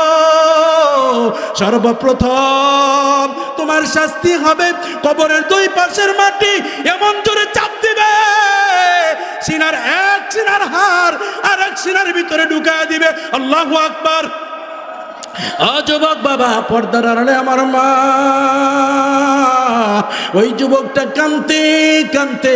সর্বপ্রথম তোমার শাস্তি হবে কবরের দুই পাশের মাটি এমন জোরে চাপ দিবে, সিনার এক সিনার হাড় আর এক সিনার ভিতরে ঢুকায় দিবে। আল্লাহু আকবার। যুবক বাবা, পর্দার আড়ালে আমার মা, ওই যুবকটা কানতে কানতে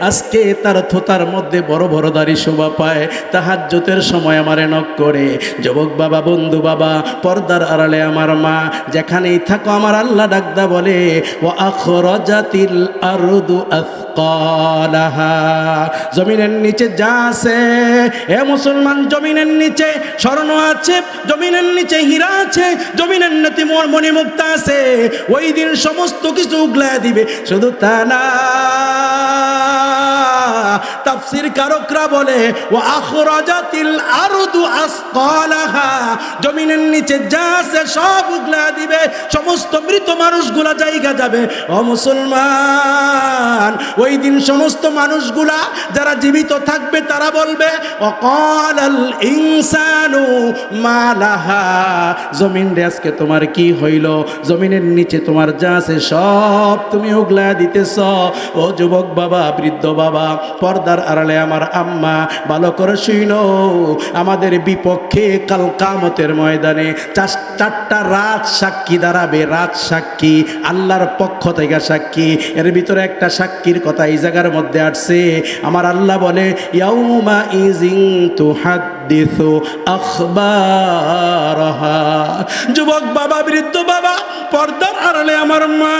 আজকে তার থোতার মধ্যে বড় বড় দাড়ি শোভা পায়। তাহাজ্জুদের সময় আমারে নক করে, যুবক বাবা, বন্ধু বাবা, পর্দার আড়ালে আমার মা, যেখানেই থাকো আমার আল্লাহ ডাকদা বলে, ওয়া আখরাজাতিল আরদু আথকালাহা, জমিনের নিচে যা আছে এ মুসলমান, জমিনের নিচে স্বর্ণ আছে, জমিনের নিচে হীরা আছে, জমিনের নিচে মণিমুক্তা আছে। ওই দিন সমস্ত কিছু উগলা দিবে। শুধু তা না, তাফসীর কারকরা বলে ওয়া আখরাজাতিল আরদু আসকালাহা, জমিনের নিচে যা আছে সব উগলা দিবে, সমস্ত মৃত মানুষগুলা জায়গা যাবে। ও মুসলমান, ওই দিন সমস্ত মানুষগুলা যারা জীবিত থাকবে তারা বলবে ওয়াকালাল ইনসানু মা লাহা, জমিন রে আজকে তোমার কি হইল? জমিনের নিচে তোমার যা আছে সব তুমি উগলা দিতেছ। ও যুবক বাবা, বৃদ্ধ বাবা, পর্দার আড়ালে আমার আম্মা, ভালো করে শুইনো, আমাদের বিপক্ষে কাল কিয়ামতের ময়দানে চারটা রাত সাক্ষী দাঁড়াবে। রাত সাক্ষী, আল্লাহর পক্ষ থেকে সাক্ষী। এর ভিতরে একটা সাক্ষীর কথা এই জায়গার মধ্যে আসছে। আমার আল্লাহ বলে ইয়াউমা ইজিন তুহাদ্দিসু আখবারাহা। যুবক বাবা, বৃদ্ধ বাবা, পর্দার আড়ালে আমার মা,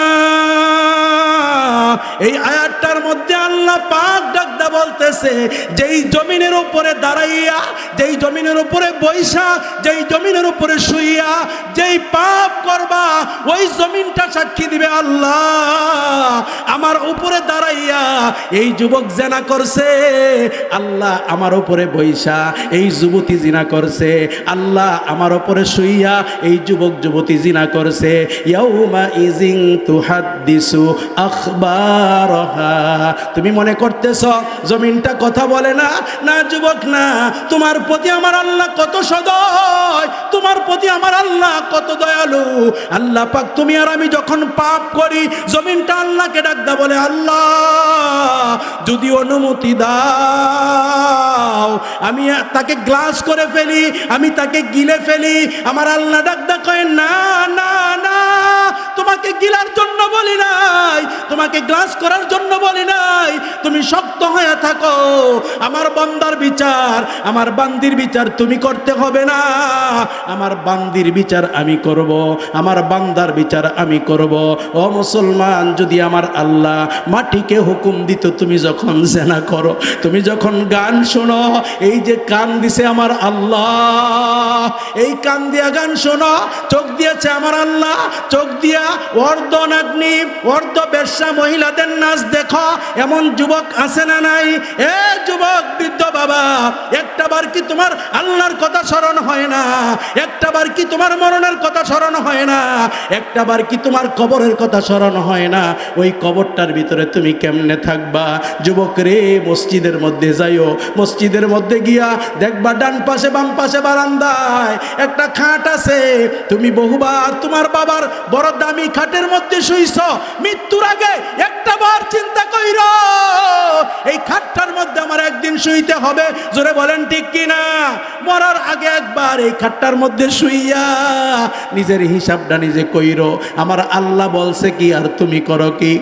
এই আয়াতটার মধ্যে আল্লাহ পাক ডাকদা বলতেছে যেই জমিনের উপরে দাঁড়াইয়া, যেই জমিনের উপরে বৈশা, যেই জমিনের উপরে শুইয়া যেই পাপ করবা, ওই জমিনটা সাক্ষী দিবে আল্লাহ আমার উপরে দাঁড়াইয়া এই যুবক জিনা করছে, আল্লাহ আমার উপরে বৈশা এই যুবতী জিনা করছে, আল্লাহ আমার উপরে শুইয়া এই যুবক যুবতী জিনা করছে। ইয়াউমা ইজিন তুহাদ্দিসু আখবারাহা। তুমি মনে করতেছ জমিনটা কথা বলে না? না যুবক, না। তোমার প্রতি আমার আল্লাহ কত সদয়, তোমার প্রতি আমার আল্লাহ কত দয়ালু। আল্লাহ পাক তুমি আর আমি যখন পাপ করি, জমিনটা আল্লাহকে ডাকদা বলে আল্লাহ যদি অনুমতি দাও আমি তাকে গ্লাস করে ফেলি, আমি তাকে গিলে ফেলি। আমার আল্লাহ ডাকদা কয় না না না, তোমাকে গিলার জন্য বলি নাই, তোমাকে গ্লাস করার জন্য বলি নাই, তুমি শক্ত হয়ে থাকো। আমার বান্দার বিচার, আমার বান্দির বিচার তুমি করতে হবে না, আমার বান্দির বিচার আমি করব, আমার বান্দার বিচার আমি করব। ও মুসলমান, যদি আমার আল্লাহ মাটিকে হুকুম দিত তুমি যখন জিনা করো, তুমি যখন গান শোনো, এই যে কান দিছে আমার আল্লাহ, এই কান দিয়া গান শোনো, চোখ দিয়েছে আমার আল্লাহ, চোখ দিয়া অর্ধনাগ্নি অর্ধ বেশ্যা মহিলাদের নাচ দেখো, এমন যুবক আছে না নাই? এ যুবক, বৃদ্ধ বাবা, একটাবার কি তোমার আল্লাহর কথা স্মরণ হয় না? একটাবার কি তোমার মরণের কথা স্মরণ হয় না? একটাবার কি তোমার কবরের কথা স্মরণ হয় না? ওই কবরটার ভিতরে তুমি কেমনে থাকবা? যুবক রে, মসজিদের মধ্যে যাইও, মসজিদের মধ্যে গিয়া দেখবা ডান পাশে বাম পাশে বারান্দায় একটা খাট আছে। তুমি বহুবার তোমার বাবার বড় দামি খাটের মধ্যে শুইছ, মৃত্যুর আগে একটা বার চিন্তা কইরো এই খাটটার মধ্যে আমার একদিন শুইতে হবে। জোরে বলেন ঠিক কিনা? মরার আগে একবার এই খাটটার মধ্যে শুইয়া নিজের হিসাবটা নিজে কইরো। আমার আল্লাহ বলছে কি আর তুমি করো কি?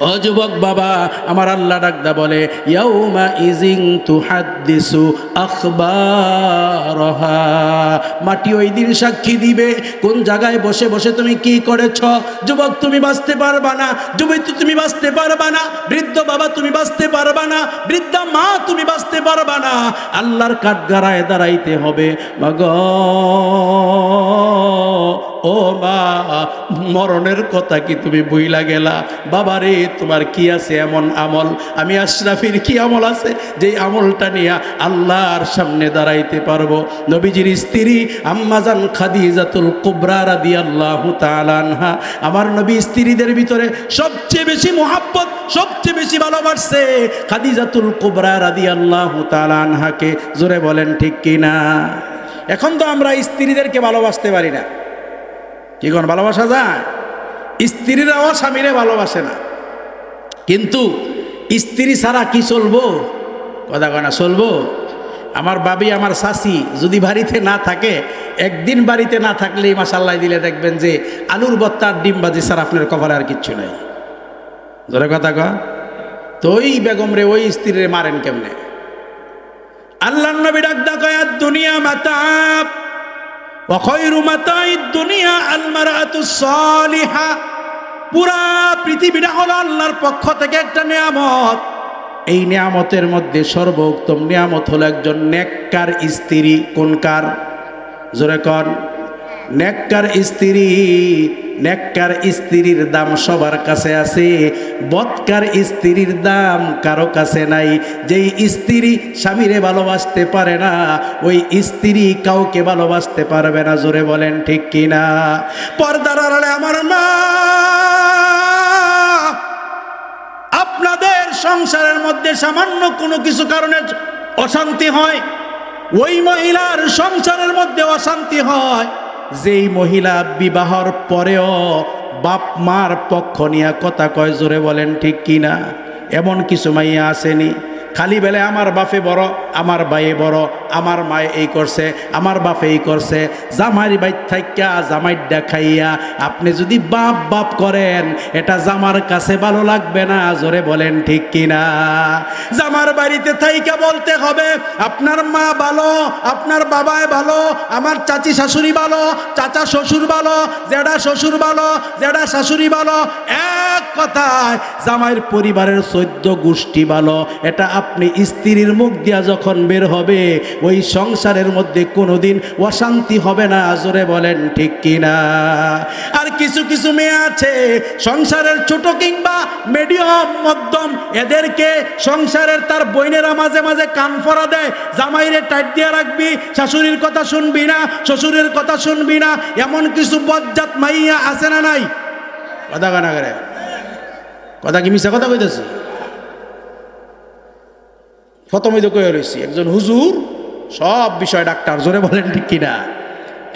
ও যুবক বাবা, আমার আল্লাহ ডাকদা বলে ইয়াউমা ইজিন তুহাদ্দিসু আখবারাহা। মাটি ওই দিন সাক্ষী দিবে কোন জায়গায় বসে বসে তুমি কি করেছ। যুবক তুমি বাঁচতে পারবা না, যুবতী তুমি বাঁচতে পারবা না, বৃদ্ধ বাবা তুমি বাঁচতে পারবা না, বৃদ্ধা মা তুমি বাঁচতে পারবা না। আল্লাহর কাঠগড়ায় দাঁড়াইতে হবে। মাগো ও মা, মরণের কথা কি তুমি ভুইলা গেলা? বাবারে, তোমার কি আছে এমন আমল? আমি আশরাফির কি আমল আছে যেই আমলটা নিয়ে আল্লাহর সামনে দাঁড়াইতে পারবো? নবীজির স্ত্রী আম্মাজান খাদিজাতুল কুবরা রাদিয়াল্লাহু তাআলা আনহা, আমার নবী স্ত্রীদের ভিতরে সবচেয়ে বেশি মুহাব্বত, সবচেয়ে বেশি ভালোবাসছে খাদিজাতুল কুবরা রাদিয়াল্লাহু তাআলা আনহাকে। জোরে বলেন ঠিক কিনা? এখন তো আমরা স্ত্রীদেরকে ভালোবাসতে পারি না, কি কোন ভালোবাসা যায়? স্ত্রীরাও স্বামীরে ভালোবাসে না, কিন্তু স্ত্রী ছাড়া কি চলবো? কথা কয় না, চলবো? আমার বাবি, আমার শাশি যদি বাড়িতে না থাকে, একদিন বাড়িতে না থাকলেই মাশাআল্লাহ দিলে দেখবেন যে আলুর ভর্তা ডিম ভাজি ছাড়া আপনার কপালে আর কিচ্ছু নাই। ধরে কথা কয় তো ওই বেগম রে, ওই স্ত্রীরে মারেন কেমনে? আল্লাহর নবী ডাকদা কয় দুনিয়া মাতাব ওয়া খায়রু মাতাইদ দুনিয়া আল মারআতুস সালিহা। পুরা পৃথিবীটা হলো আল্লাহর পক্ষ থেকে একটা নিয়ামত। এই নিয়ামতের মধ্যে সর্বোত্তম নিয়ামত হলো একজন নেককার স্ত্রী। কোন কার? জোরে কর। নেককার স্ত্রীর দাম সবার কাছে আছে, বদকার স্ত্রীর দাম কারো কাছে নাই। যেই স্ত্রী স্বামীরে ভালোবাসতে পারে না, ওই স্ত্রী কাউকে ভালোবাসতে পারবে না। জোরে বলেন ঠিক কিনা? পর্দার আড়ালে আমার মা, আপনাদের সংসারের মধ্যে সামান্য কোনো কিছু কারণে অশান্তি হয়, ওই মহিলার সংসারের মধ্যে অশান্তি হয় যেই মহিলা বিবাহর পরেও বাপ মার পক্ষ নিয়ে কথা কয়। জোরে বলেন ঠিক কিনা? এমন কিছু মাইয়া আসেনি খালি বেলে আমার বাপে বড়, আমার ভাইয়ে বড়, আমার মায়ে এই করছে, আমার বাপে এই করছে। জামাইর বাইর থাইকা জামাইর দেখাইয়া আপনি যদি বাপ বাপ করেন, এটা জামার কাছে ভালো লাগবে না। জোরে বলেন ঠিক কিনা? জামার বাড়িতে থাইকা বলতে হবে আপনার মা ভালো, আপনার বাবায় ভালো, আমার চাচি শাশুড়ি ভালো, চাচা শ্বশুর ভালো, জেঠা শ্বশুর ভালো, জেঠা শাশুড়ি ভালো। এক কথায় জামাইয়ের পরিবারের 14 গোষ্ঠী ভালো। এটা আপনি স্ত্রীর মুখ দিয়া যখন বের হবে, ওই সংসারের মধ্যে কোনোদিন অশান্তি হবে না। জোরে বলেন ঠিক কিনা? আর কিছু কিছু মেয়ে আছে সংসারের ছোট কিংবা মিডিয়াম মধ্যম, এদেরকে সংসারের তার বইনেরা মাঝে মাঝে কান ফরা দেয়, জামাইরে টাইট দিয়ে রাখবি, শাশুড়ির কথা শুনবি না, শ্বশুরের কথা শুনবি না। এমন কিছু বজ্জাত মাইয়া আছে না নাই? কথা কানা করে কথা কি মিশা কথা কইতেছি? প্রথমে তো কয়ে রয়েছি একজন হুজুর, সব বিষয় ডাক্তার। জোরে বলেন ঠিক কিনা?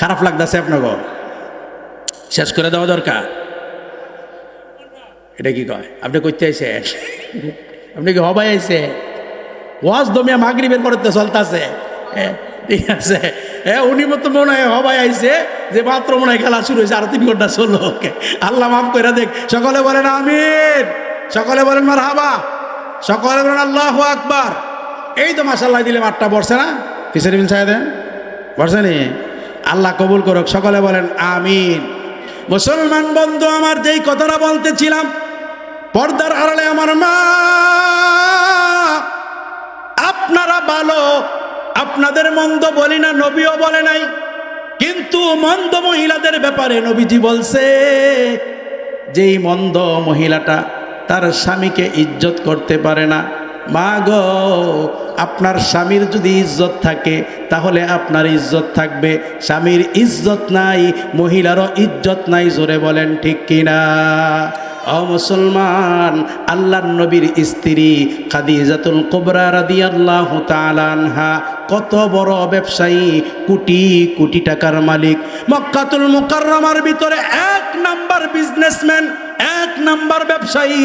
খারাপ লাগতেছে আপনাকে? শেষ করে দেওয়া দরকার। এটা কি কয়? আপনি কইতে আইছেন? আপনি কি হবাই আইছে? ওয়াজ দমিয়া মাগরিবের পরে তো চলতেছে, ঠিক আছে? উনি মতো মনে হয় হবাই আইছে যে মাত্র মনে হয় খেলা শুরু হয়েছে, আরো 3 ঘন্টা চললো। আল্লাহ মাফ করে দেখ। সকলে বলেন আমিন, সকলে বলেন মারহাবা, সকলে বলেন আল্লাহু আকবার। এই তো মাশাআল্লাহ দিলে মাঠটা বসছে না? কিসের বিন সাহেব বসছে নি? আল্লাহ কবুল করুক। সকলে বলেন আমিন। মুসলমান বন্ধু আমার, যেই কথাটা বলতেছিলাম, পর্দার আড়ালে আমার মা, আপনারা ভালো, আপনাদের মন্দ বলি না, নবীও বলে নাই। কিন্তু মন্দ মহিলাদের ব্যাপারে নবীজি বলছে, যেই মন্দ মহিলাটা তার স্বামীকে ইজ্জত করতে পারে না। মা গো, আপনার স্বামীর যদি ইজ্জত থাকে তাহলে আপনার ইজ্জত থাকবে। স্বামীর ইজ্জত নাই, মহিলারও ইজ্জত নাই। জোরে বলেন ঠিক কিনা? ও মুসলমান, আল্লাহর নবীর স্ত্রী খাদিজাতুল কুবরা রাদিয়াল্লাহু তাআলা আনহা কত বড় ব্যবসায়ী, কোটি কোটি টাকার মালিক। মক্কাতুল মুকাররমার ভিতরে 1 নাম্বার বিজনেসম্যান, 1 নাম্বার ব্যবসায়ী।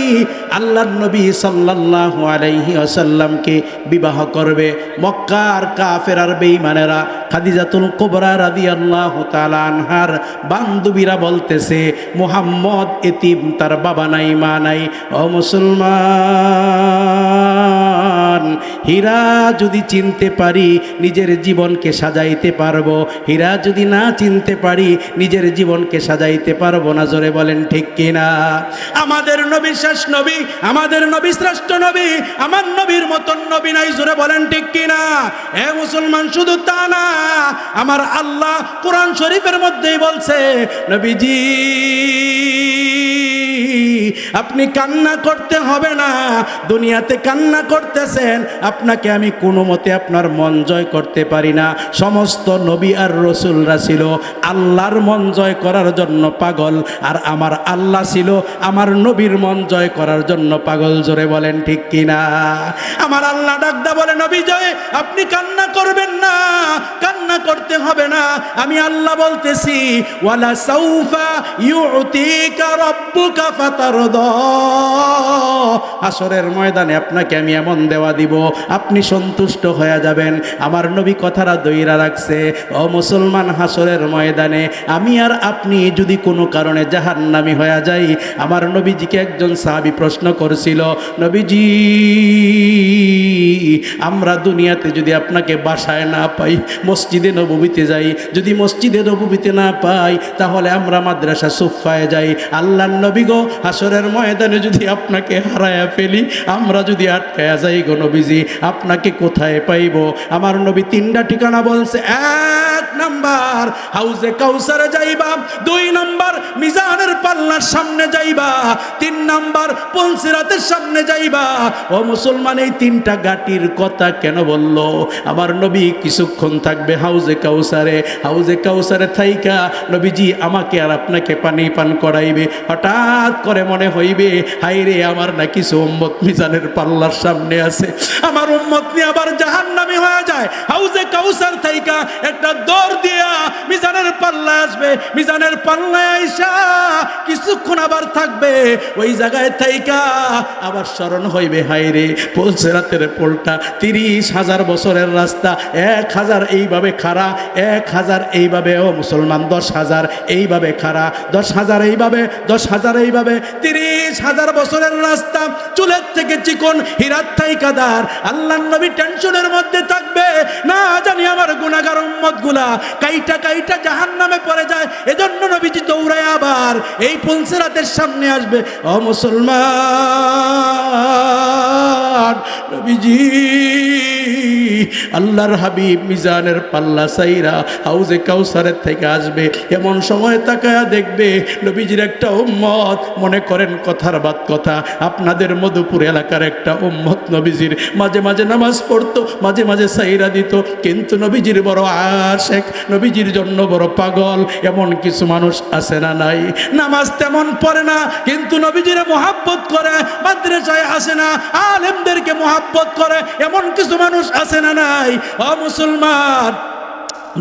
আল্লাহর নবী সাল্লাল্লাহু আলাইহি ওয়াসাল্লামকে বিবাহ করবে মক্কার কাফের আর বেঈমানেরা। খাদিজাতুল কুবরা রাদিয়াল্লাহু তাআলা আনহার বান্ধবীরা বলতেছে, মুহাম্মদ এতিম, তার বাবা নাই মা নাই। ও মুসলমান, হীরা যদি চিনতে পারি নিজের জীবনকে সাজাইতে পারবো, হীরা যদি না চিনতে পারি নিজের জীবনকে সাজাইতে পারবো না। জোরে বলেন ঠিক কিনা? আমাদের নবী শেষ নবী, আমাদের নবী শ্রেষ্ঠ নবী, আমার নবীর মতন নবী নাই। জোরে বলেন ঠিক কিনা? এ মুসলমান, শুধু তা না, আমার আল্লাহ কোরআন শরীফের মধ্যেই বলছে, নবীজি আপনি কান্না করতে হবে না। দুনিয়াতে কান্না করতেছেন, আপনাকে আমি কোনো মতে আপনার মন জয় করতে পারি না। সমস্ত নবী আর রসুলরা ছিল আল্লাহর মন জয় করার জন্য পাগল, আর আমার আল্লাহ ছিল আমার নবীর মন জয় করার জন্য পাগল। জোরে বলেন ঠিক কিনা? আমার আল্লাহ ডাকদা বলে, নবী জয় আপনি কান্না করবেন না, কান্না করতে হবে না। আমি আল্লাহ বলতেছি, ওয়ালা সাউফা ইউতিকা রাব্বুকা ফাতারদা। হাসরের ময়দানে আপনাকে আমি এমন দেওয়া দিব, আপনি সন্তুষ্ট হয়ে যাবেন। আমার নবী কথাটা দইরা রাখছে। ও মুসলমান, হাসরের ময়দানে আমি আর আপনি যদি কোনো কারণে জাহান্নামী হয়ে যাই, আমার নবীজিকে একজন সাহাবী প্রশ্ন করেছিল, নবীজি আমরা দুনিয়াতে যদি আপনাকে বাসায় না পাই, মসজিদে নববীতে যাই, যদি মসজিদে নববীতে না পাই তাহলে আমরা মাদ্রাসা সুফায় যাই। আল্লাহর নবী গো, হাসরের হাসরের ময়দানে যদি আপনাকে হারায়া ফেলি, আমরা যদি আটকায়া যাই গো নবীজি, আপনাকে কোথায় পাইব? আমার নবী তিনটা ঠিকানা বলছে। 1 নাম্বার হাউজে কাউসারে যাইবা, 2 নাম্বার মিজানের পাল্লার সামনে যাইবা, 3 নাম্বার পুলসিরাতের সামনে যাইবা। ও মুসলমান, এই 3টা গাটির কথা কেন বলল? আমার নবী কিছুক্ষণ থাকবে হাউজে কাউসারে। হাউজে কাউসারে থাইকা নবীজি আমাকে আর আপনাকে পানি পান করাইবে। হঠাৎ করে মনে হইবে, হাইরে আমার না কিছু উম্মত মিজানের পাল্লার সামনে আছে, আমার উম্মত নিয়ে আবার জাহান্নামী হয়ে যায়। হাউজে কাউসার থাইকা একটা দৌড় দিয়া মিজানের পাল্লা আসবে। মিজানের পাল্লায় আইসা কিছুক্ষণ আবার থাকবে ওই জায়গায় থাইকা আবার স্মরণ হইবে, হাইরে পুলসিরাতের পোলটা 30,000 বছরের রাস্তা, 1,000 এইভাবে খাড়া, 1,000 এইভাবে, ও মুসলমান 10,000 এইভাবে খাড়া, 10,000 এইভাবে, 10,000 এইভাবে, 30,000 বছরের রাস্তা। চুলের থেকে চিকন, হীরার থাইকা দার। আল্লাহর নবী টেনশনের মধ্যে থাকবে, না জানি আমার গুনাহগার উম্মত গুলা কাইটা কাইটা জাহান্নামে পড়ে যায়। এজন্য নবীজি দৌড়ায় আবার এই পুলসিরাতের সামনে আসবে। ও মুসলমান, নবীজি আল্লাহর হাবিব মিজানের পাল্লা সাইরা হাউজে কাউসারের থেকে আসবে। এমন সময় তাকায়া দেখবে নবীজির একটা উম্মত, মনে করেন কথার বাদ কথা, আপনাদের মধুপুর এলাকার একটা উম্মত নবীজির মাঝে মাঝে নামাজ পড়তো, মাঝে মাঝে সাইরা দিত, কিন্তু নবীজির বড় আশেক, নবীজির জন্য বড় পাগল। এমন কিছু মানুষ আছে না নাই? নামাজ তেমন পড়ে না, কিন্তু নবীজিরে মোহাব্বত করে, মাদ্রাসায় আসে না, আলেমদেরকে মোহাব্বত করে, এমন কিছু মানুষ আছে না নাই? ও মুসলমান,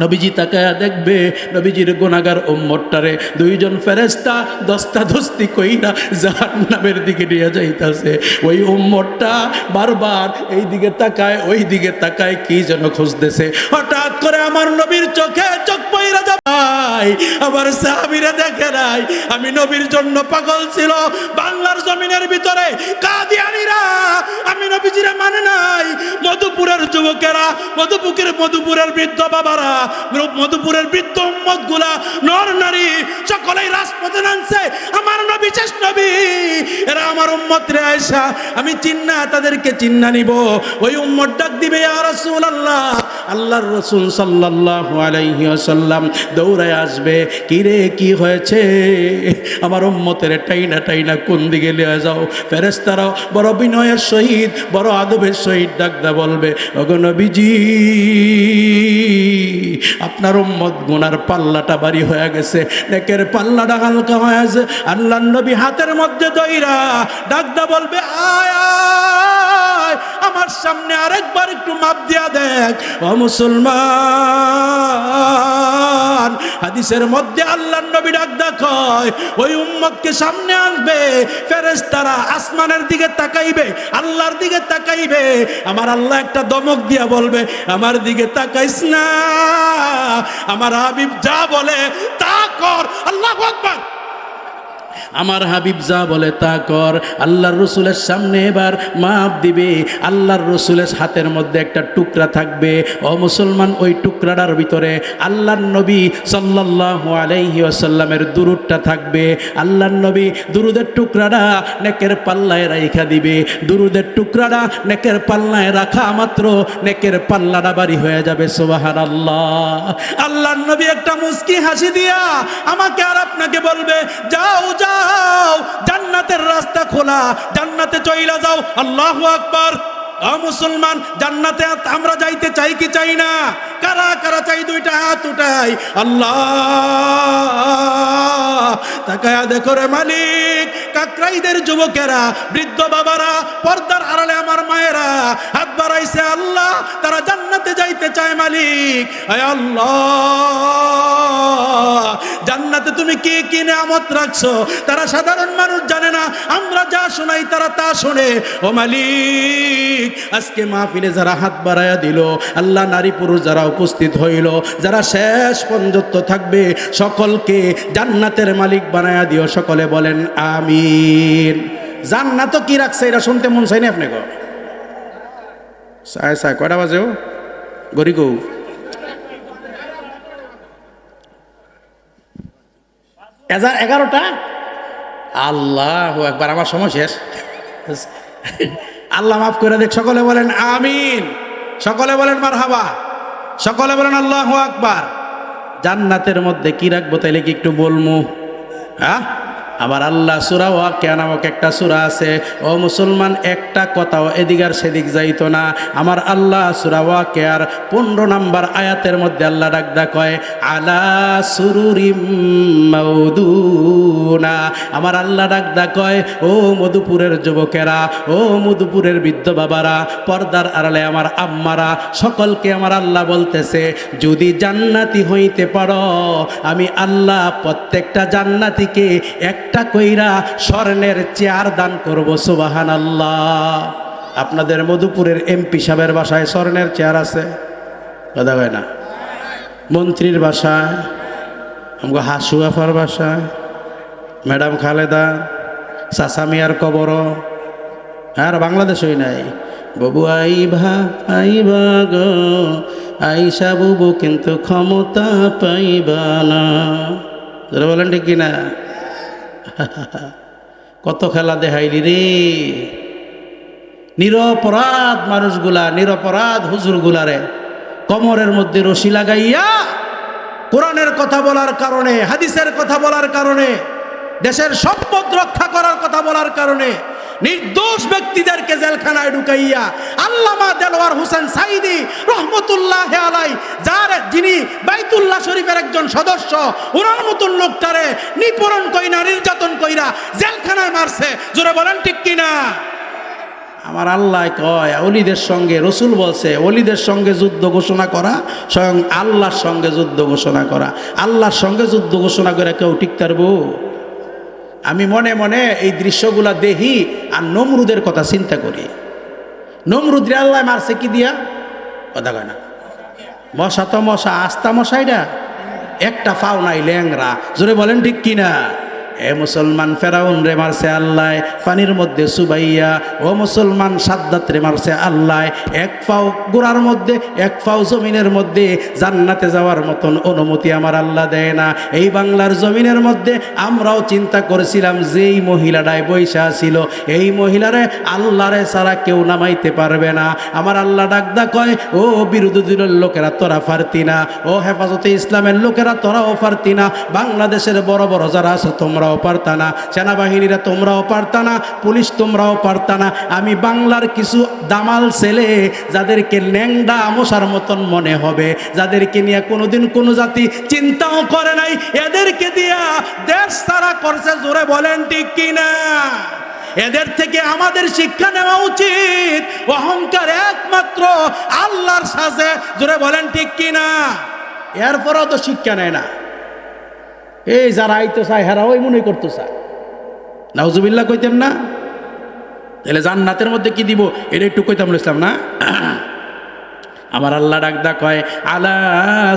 নবীজি তাকায়া দেখবে নবীজির গুনাহগার উম্মতটারে 2 জন ফেরেশতা দস্তাদস্তি কইরা জাহান্নামের দিকে নিয়ে যাইতাছে। ওই উম্মতটা বারবার এই দিকে তাকায়, ওই দিকে তাকায়, কি যেন খুঁজতেছে। হঠাৎ করে আমার নবীর চোখে চোখ পইরা যায়। আমার সাহাবীরা দেখে নাই আমি নবীর জন্য পাগল ছিল। বাংলার জমিনের ভিতরে কাদিয়ানীরা আমি নবীজিরে মানে নাই। মধুপুরের যুবকেরা, মধুপুরের বৃদ্ধ বাবারা, মধুপুরের বৃদ্ধ উম্মত গুলা, নর নারী সকলেই রাজপথে নামছে। আমার নবী শেষ নবী, এরা আমার উম্মত রে আয়েশা, আমি চিন্না তাদেরকে চিন্না নিব। ওই উম্মত ডাক দিবে, ইয়া রাসূলুল্লাহ। আল্লাহর রাসূল সাল্লাল্লাহু আলাইহি ওয়াসাল্লাম দৌড়ায় আসবে, কি রে কি হয়েছে? আমার উম্মতের টাইনা টাইনা কোন দিকে নিয়ে যাও? ফেরেশতারা বড় বিনয়ের সহিত, বড় আদবের সহিত ডাকদা বলবে, ওগো নবীজি, আপনার উম্মত গুনার পাল্লাটা ভারী হয়ে গেছে, নেকের পাল্লাটা হালকা হয়ে গেছে। আল্লাহর নবী হাতের মধ্যে দইরা ডাকদা বলবে, আয় আয় আমার সামনে আরেকবার একটু মাপ দিয়া দেখ। ও মুসলমান, হাদিসের মধ্যে আল্লাহর নবী ডাকদা কয়, ওই উম্মতকে সামনে আসবে, ফেরেশতারা আসমানের দিকে তাকাইবে, আল্লাহর দিকে তাকাইবে। আমার আল্লাহ একটা দমক দিয়া বলবে, আমার দিকে তাকাইস না, আমার হাবিব যা বলে তা কর। আল্লাহু আকবার। আমার হাবিব যা বলে তা কর। আল্লাহর রসুলের সামনে এবার মাপ দিবে। আল্লাহর রসুলের হাতের মধ্যে একটা টুকরা থাকবে। ও মুসলমান, ওই টুকরাটার ভিতরে আল্লাহর নবী সাল্লাল্লাহু আলাইহি ওয়াসাল্লামের দুরূদটা থাকবে। আল্লাহর নবী দুরূদের টুকরাটা নেকের পাল্লায় রাইখা দিবে। দুরূদের টুকরাটা নেকের পাল্লায় রাখা মাত্র নেকের পাল্লাটা ভারী হয়ে যাবে। সুবহানাল্লাহ। আল্লাহর নবী একটা মুস্কি হাসি দিয়া আমাকে আর আপনাকে বলবে, যাও যাও, জান্নাতের রাস্তা খোলা, জান্নাতে চইলা যাও। আল্লাহু আকবার। মুসলমান, জান্নাতে আমরা যাইতে চাই কি চাই না? কারা কারা চাই? 2টা হাত উঠাই। আল্লাহ, তাকায়া দেখো রে মালিক, কাকরাইদের যুবকেরা, বৃদ্ধ বাবারা, পর্দার আড়ালে আমার মায়েরা হাত বাড়াইছে। আল্লাহ, তারা জান্নাতে যাইতে চায় মালিক। আয় আল্লাহ, জান্নাতে তুমি কি কি নিয়ামত রাখছো তারা সাধারণ মানুষ জানে না, আমরা যা শোনাই তারা তা শোনে। ও মালিক, আজকে মাহফিলে যারা হাত বাড়ায়া দিল, আল্লাহ নারী পুরুষ যারা উপস্থিত হইল, যারা শেষ পর্যন্ত থাকবে, সকলকে জান্নাতের মালিক বানায়া দিও। সকলে বলেন আমিন। জান্নাত কি রাখছে এটা শুনতে মন চাই না আপনাকে? সায় সায় কয়টা বাজেও গরি গৌ 11টা। আল্লাহু আকবার। আমার সময় শেষ। আল্লাহ মাফ করে দেখ। সকলে বলেন আমিন, সকলে বলেন মারহাবা, সকলে বলেন আল্লাহু আকবার। জান্নাতের মধ্যে কি রাখবো তাইলে কি একটু বলমু? হ্যাঁ, আমার আল্লাহ সূরা ওয়াকিয়া নামক একটা সূরা আছে। ও মুসলমান, একটা কথাও এদিক আর সেদিক যাইতো না। আমার আল্লাহ সূরা ওয়াকিয়ার 15 নম্বর আয়াতের মধ্যে আল্লাহ ডাকদা কয় আলা সুরুরিম মাউদুনা। আমার আল্লাহ ডাকদা কয় ও মধুপুরের যুবকেরা, ও মধুপুরের বৃদ্ধ বাবারা, পর্দার আড়ালে আমার আম্মারা, সকলকে আমার আল্লাহ বলতেছে, যদি জান্নাতি হইতে পারো আমি আল্লাহ প্রত্যেকটা জান্নাতীকে একটা কইরা স্বর্ণের চেয়ার দান করব। সুবহানাল্লাহ। আপনাদের মধুপুরের এমপি সাহেবের বাসায় স্বর্ণের চেয়ার আছে? কথা হয় না? মন্ত্রীর বাসায়, আমগো হাসু আফার বাসায়, ম্যাডাম খালেদা, চাচা মিয়ার কবর, আর বাংলাদেশই নাই। বাবু আইবা গো আইসা বুবু, কিন্তু ক্ষমতা পাইবা না। যারা বলেন ঠিক কিনা? কত খেলা দেখাইলি রে। নিরপরাধ মানুষগুলা, নিরপরাধ হুজুরগুলারে কমরের মধ্যে রশি লাগাইয়া কোরআনের কথা বলার কারণে, হাদিসের কথা বলার কারণে, দেশের সম্পদ রক্ষা করার কথা বলার কারণে নির্দোষ ব্যক্তিদেরকে জেলখানায় ঢুকাইয়া আল্লামা দেলোয়ার হোসেন সাইদি রহমতুল্লাহ আলাই, যিনি বাইতুল্লাহ শরীফের একজন সদস্য, ওনার মতন লোকটারে নিপীড়ন কইরা, নির্যাতন কইরা জেলখানায় মারছে। জোরে বলেন ঠিক কিনা? আমার আল্লাহ কয় ওলিদের সঙ্গে, রসুল বলছে ওলিদের সঙ্গে যুদ্ধ ঘোষণা করা স্বয়ং আল্লাহর সঙ্গে যুদ্ধ ঘোষণা করা। আল্লাহর সঙ্গে যুদ্ধ ঘোষণা করে কেউ টিকতে পারবো? আমি মনে মনে এই দৃশ্যগুলা দেখি আর নমরুদের কথা চিন্তা করি। নমরুদ রে আল্লাহ মারছে কি দিয়া? কথা কয় না। মশা তো মশা, আস্তা মশাইটা একটা ফাও নাই, ল্যাংরা। জোরে বলেন ঠিক কিনা? এ মুসলমান, ফেরাউন রে মারছে আল্লাহ পানির মধ্যে চুবাইয়া। ও মুসলমান, সাদ্দাত রে মারছে আল্লাহ এক পাও গোড়ার মধ্যে, এক পাও জমিনের মধ্যে। জান্নাতে যাওয়ার মতন অনুমতি আমার আল্লাহ দেয় না। এই বাংলার জমিনের মধ্যে আমরাও চিন্তা করেছিলাম যেই মহিলাটায় বৈশা ছিল, এই মহিলারে আল্লাহরে ছাড়া কেউ নামাইতে পারবে না। আমার আল্লাহ ডাকদা কয় ও বিরোধী দলের লোকেরা তোরা পারতি না, ও হেফাজতে ইসলামের লোকেরা তোরাও পারতি না, বাংলাদেশের বড় বড় যারা আছো তোমরাও পারতা না, সেনাবাহিনীরা তোমরাও পারতা না, পুলিশ তোমরাও পারতা না। আমি বাংলার কিছু দামাল ছেলে, যাদেরকে ন্যাংডা মশার মতন মনে হবে, যাদেরকে নিয়ে কোনোদিন কোনো জাতি চিন্তাও করে নাই, এদেরকে দিয়া দেশ ছাড়া করছে। জোরে বলেন ঠিক কিনা? এদের থেকে আমাদের শিক্ষা নেওয়া উচিত। অহংকার একমাত্র আল্লাহর সাজে। জোরে বলেন ঠিক কিনা? এরপরও তো শিক্ষা নেয় না। এই যারা আইতো চায় হেরা ওই মনে করতে চায়। নাউজুবিল্লাহ কইতেন না? তাহলে জান্নাতের মধ্যে কি দিব এটা একটু কইতাম ইসলাম না? আমার আল্লাহ ডাকদা কয় আলা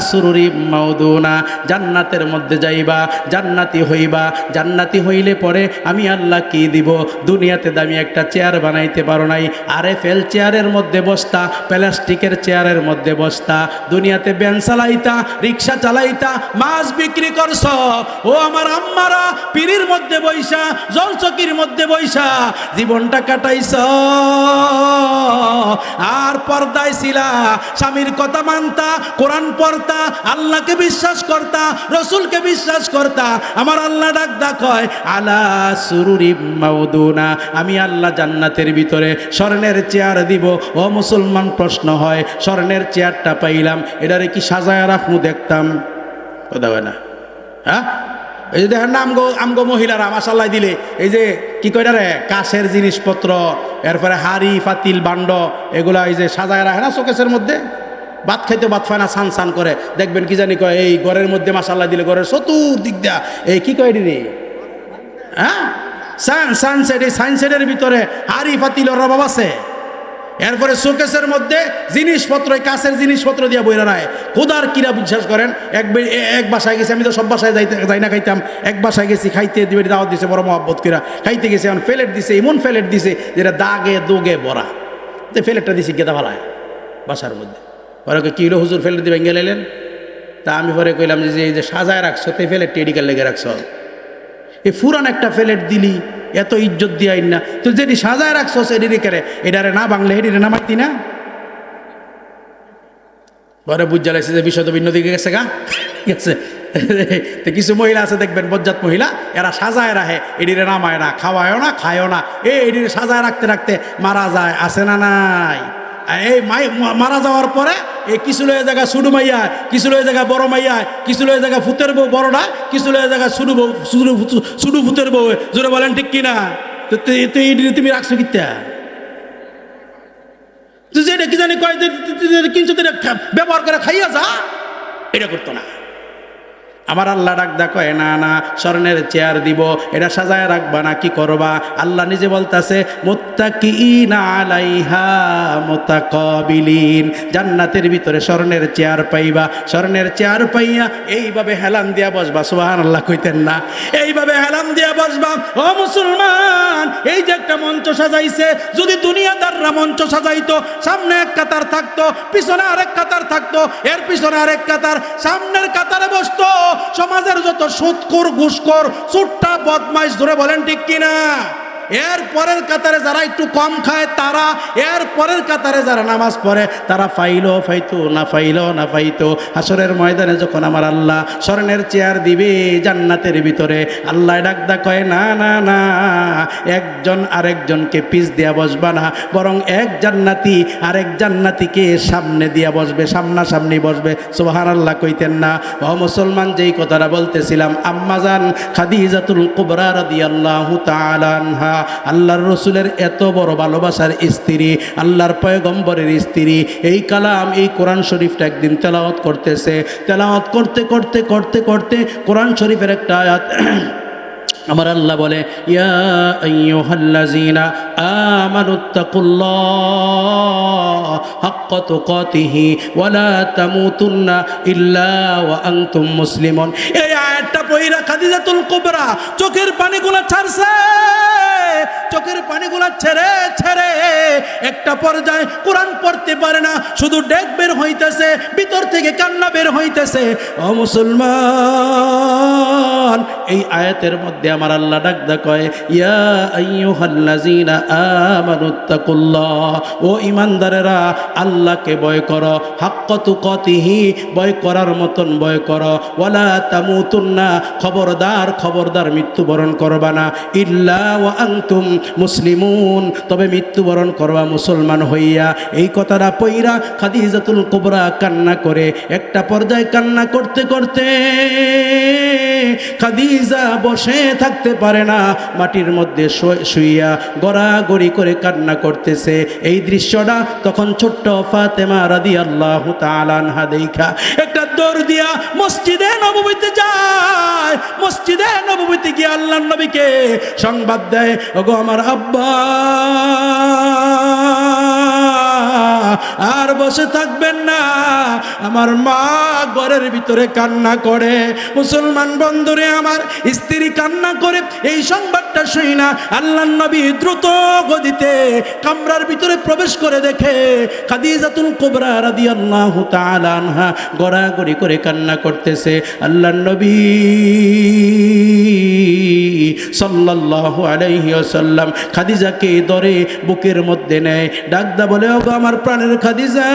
সুরুরি মাউদুনা। জান্নাতের মধ্যে যাইবা, জান্নাতি হইবা। জান্নাতি হইলে পরে আমি আল্লাহ কি দিব? দুনিয়াতে দামি একটা চেয়ার বানাইতে পারো নাই, আরে ফেল চেয়ারের মধ্যে বসতা, প্লাস্টিকের চেয়ারের মধ্যে বসতা। দুনিয়াতে ভ্যান চালাইতা, রিক্সা চালাইতা, মাছ বিক্রি করছ। ও আমার আম্মারা, পিড়ির মধ্যে বইসা, জলচকির মধ্যে বইসা জীবনটা কাটাইছ। আর পর্দায় ছিলা, স্বামীর কথা মানতা, কোরআন পড়তা, আল্লাহকে বিশ্বাস করতা, রসুলকে বিশ্বাস করতা। আমার আল্লাহ ডাকদা কয় আলা সুরুরি মাউদুনা। আমি আল্লাহ জান্নাতের ভিতরে স্বর্ণের চেয়ার দিব। ও মুসলমান, প্রশ্ন হয় স্বর্ণের চেয়ারটা পাইলাম, এটারে কি সাজায় রাখমু দেখতাম? কথা হয় না? হ্যাঁ, এই যে দেখেন না আমগো মহিলারা মাশাআল্লাহ দিলে এই যে কি কয়টা রে কাশের জিনিসপত্র, এরপরে হাড়ি পাতিল বান্ড, এগুলা এই যে সাজায় রাখে না শোকেসের মধ্যে। ভাত খাইতে ভাত ফায় না, সান সান করে। দেখবেন কি জানি কয় এই ঘরের মধ্যে মাশাআল্লাহ দিলে ঘরের চতুর্দিক দিয়া এই কি কয় রে, হ্যাঁ, সানসেট। এই সানসেটের ভিতরে হাড়ি পাতিলের অভাব আছে। এরপরে শোকেসের মধ্যে জিনিসপত্র, কাছের জিনিসপত্র দিয়া বইরা রায়। খোদার কিরা বিশ্বাস করেন, এক বাসায় গেছি, আমি তো সব বাসায় যাই না খাইতাম। এক বাসায় গেছি, খাইতে দিবে দাওয়াত দিছে বড় মহব্বত কিরা, খাইতে গেছি, এখন ফেলেট দিছে, এমন ফেলেট দিছে যেটা দাগে দোগে ভরা। তো ফেলেটটা দিছি গেদা ভালায় বাসার মধ্যে। পরে কি হলো হুজুর, ফেলেট দিয়ে ভেঙে লাইলেন? তা আমি পরে কইলাম যে এই যে সাজায় রাখছো, তো ফেলেটটি এডিকার লেগে রাখছো। এ ফুরান একটা প্লেট দিলি এত ইজ্জত দিয়াই না, তো যেটি সাজায় রাখছস এডিরে কেড়ে এটারে না বাংলা এডিরে না মারতি না। পরে বুঝা লাগছে যে বিষয় তো ভিন্ন দিকে গেছে গা গেছে। তো কিছু মহিলা আছে দেখবেন বজ্জাত মহিলা, এরা সাজায় রাখে, এডিরে নামায় না, খাওয়ায়ও না খায়ও না, এডিরে সাজায় রাখতে রাখতে মারা যায়, আছে না নাই? এই মারা যাওয়ার পরে এই কিছু লয়ে জায়গা শুধু মাইয়া, কিছু লয়ে জায়গা বড় মাইয়া, কিছু লয়ে জায়গা ফুতের বউ বড়টা, কিছু লয়ে জায়গা শুধু বউ শুধু ফুতের বউ। জোরে বলেন ঠিক কিনা? তো তুমি রাখছো কিতা? যেটা কি জানি কয় কিনছো ব্যবহার করে খাইয়া যা, এটা করতো না। আমার আল্লাহ ডাকদা কয় না না, স্বর্ণের চেয়ার দিব, এটা সাজায় রাখবা না, কি করবা? আল্লাহ নিজে বলতাছে মুত্তাকিইনা আলাইহা মুতাকাবিলিন, জান্নাতের ভিতরে স্বর্ণের চেয়ার পাইবা, স্বর্ণের চেয়ার পাইয়া এইভাবে হেলান দিয়া বসবা। সুবহানাল্লাহ কইতেন না? এইভাবে হেলান দিয়া বসবা। ও মুসলমান, এই যে একটা মঞ্চ সাজাইছে, যদি দুনিয়াদাররা মঞ্চ সাজাইতো, সামনে এক কাতার থাকতো, পিছনে আরেক কাতার থাকতো, এর পিছনে আরেক কাতার, সামনের কাতারে বসতো সমাজের যত সুদখোর ঘুষখোর চুট্টা বদমাইশ। ধরে বলেন ঠিক কিনা? এর পরের কাতারে যারা একটু কম খায় তারা, এর পরের কাতারে যারা নামাজ পড়ে তারা ফাইলো ফাইতো না ফাইলো না ফাইতো। হাসরের ময়দানে যখন আমার আল্লাহ স্বর্ণের চেয়ার দিবে জান্নাতের ভিতরে, আল্লাহ ডাকদা কয় না না না, একজন আরেকজনকে পিছ দিয়া বসবা না, বরং এক জান্নাতি আরেক জান্নাতিকে সামনে দিয়া বসবে, সামনাসামনি বসবে। সুবহানাল্লাহ কইতেন না? ও মুসলমান, যেই কথাটা বলতেছিলাম, আম্মাজান খাদিজাতুল কুবরা রাদিয়াল্লাহু তাআলা আনহা, আল্লাহর রসুলের এত বড় ভালোবাসার স্ত্রী, আল্লাহর পয়গম্বরের স্ত্রী, এই কালাম এই কোরআন শরীফটা একদিন তেলাওয়াত করতেছে। তেলাওয়াত করতে করতে করতে করতে কোরআন শরীফের একটা আয়াত আমার আল্লাহ বলে, ইয়া আইয়ুহাল্লাযীনা আমানুত্তাকুল্লাহ হাক্কা তুকাতিহি ওয়া লা তামুতুন্না ইল্লা ওয়া আনতুম মুসলিমুন। এই আয়াতটা পড়া খাদিজাতুল কুবরা চোখের পানিগুলো ছাড়ছে, চোখের পানিগুলো ছেড়ে ছেড়ে একটা পর্যায়ে কোরআন পড়তে পারে না, শুধু ডেক বের হইতেছে, ভিতর থেকে কান্না বের হইতেছে। ও মুসলমান, এই আয়াতের মধ্যে আমার আল্লাহ ডাকদা কয়, ইয়া আইয়ুহাল্লাযীনা আমানুত্তাকুল্লাহ, ও ঈমানদারেরা আল্লাহকে ভয় করো, হাক্কা তুকাতিহি, ভয় করার মতন ভয় করো, ওয়ালা তামুতুন্না, খবরদার খবরদার মৃত্যুবরণ করবা না, ইল্লা ওয়া আনতুম মুসলিমুন, তবে মৃত্যুবরণ করবা মুসলমান হইয়া। এই কথাটা পইরা খাদিজাতুল কুবরা কান্না করে, একটা পর্যায়ে কান্না করতে করতে খাদিজা বসে থাকতে পারে না, মাটির মধ্যে শুইয়া গড়াগড়ি করে কান্না করতেছে। এই দৃশ্যটা তখন ছোট্ট ফাতেমা রাদিয়াল্লাহু তাআলা আনহা দেখা একটা দৌড় দিয়া মসজিদে নববীতে যায়। মসজিদে নববীতে গিয়ে আল্লাহর নবীকে সংবাদ দেয়, ওগো আমার আব্বা আর বসে থাকবেন না, আমার মা ঘরের ভিতরে কান্না করে। মুসলমান বন্ধুরে আমার, স্ত্রী কান্না করে এই সংবাদটা শুই না আল্লাহর নবী দ্রুত গতিতে কামরার ভিতরে প্রবেশ করে দেখে খাদিজাতুল কুবরা রাদিয়াল্লাহু তাআলা আনহা গড়াগড়ি করে কান্না করতেছে। আল্লাহর নবী সাল্লাল্লাহু আলাইহি ওয়াসাল্লাম খাদিজাকে ধরে বুকের মধ্যে নেয়, ডাকদা বলে, ওগো আমার প্রাণের খাদিজা,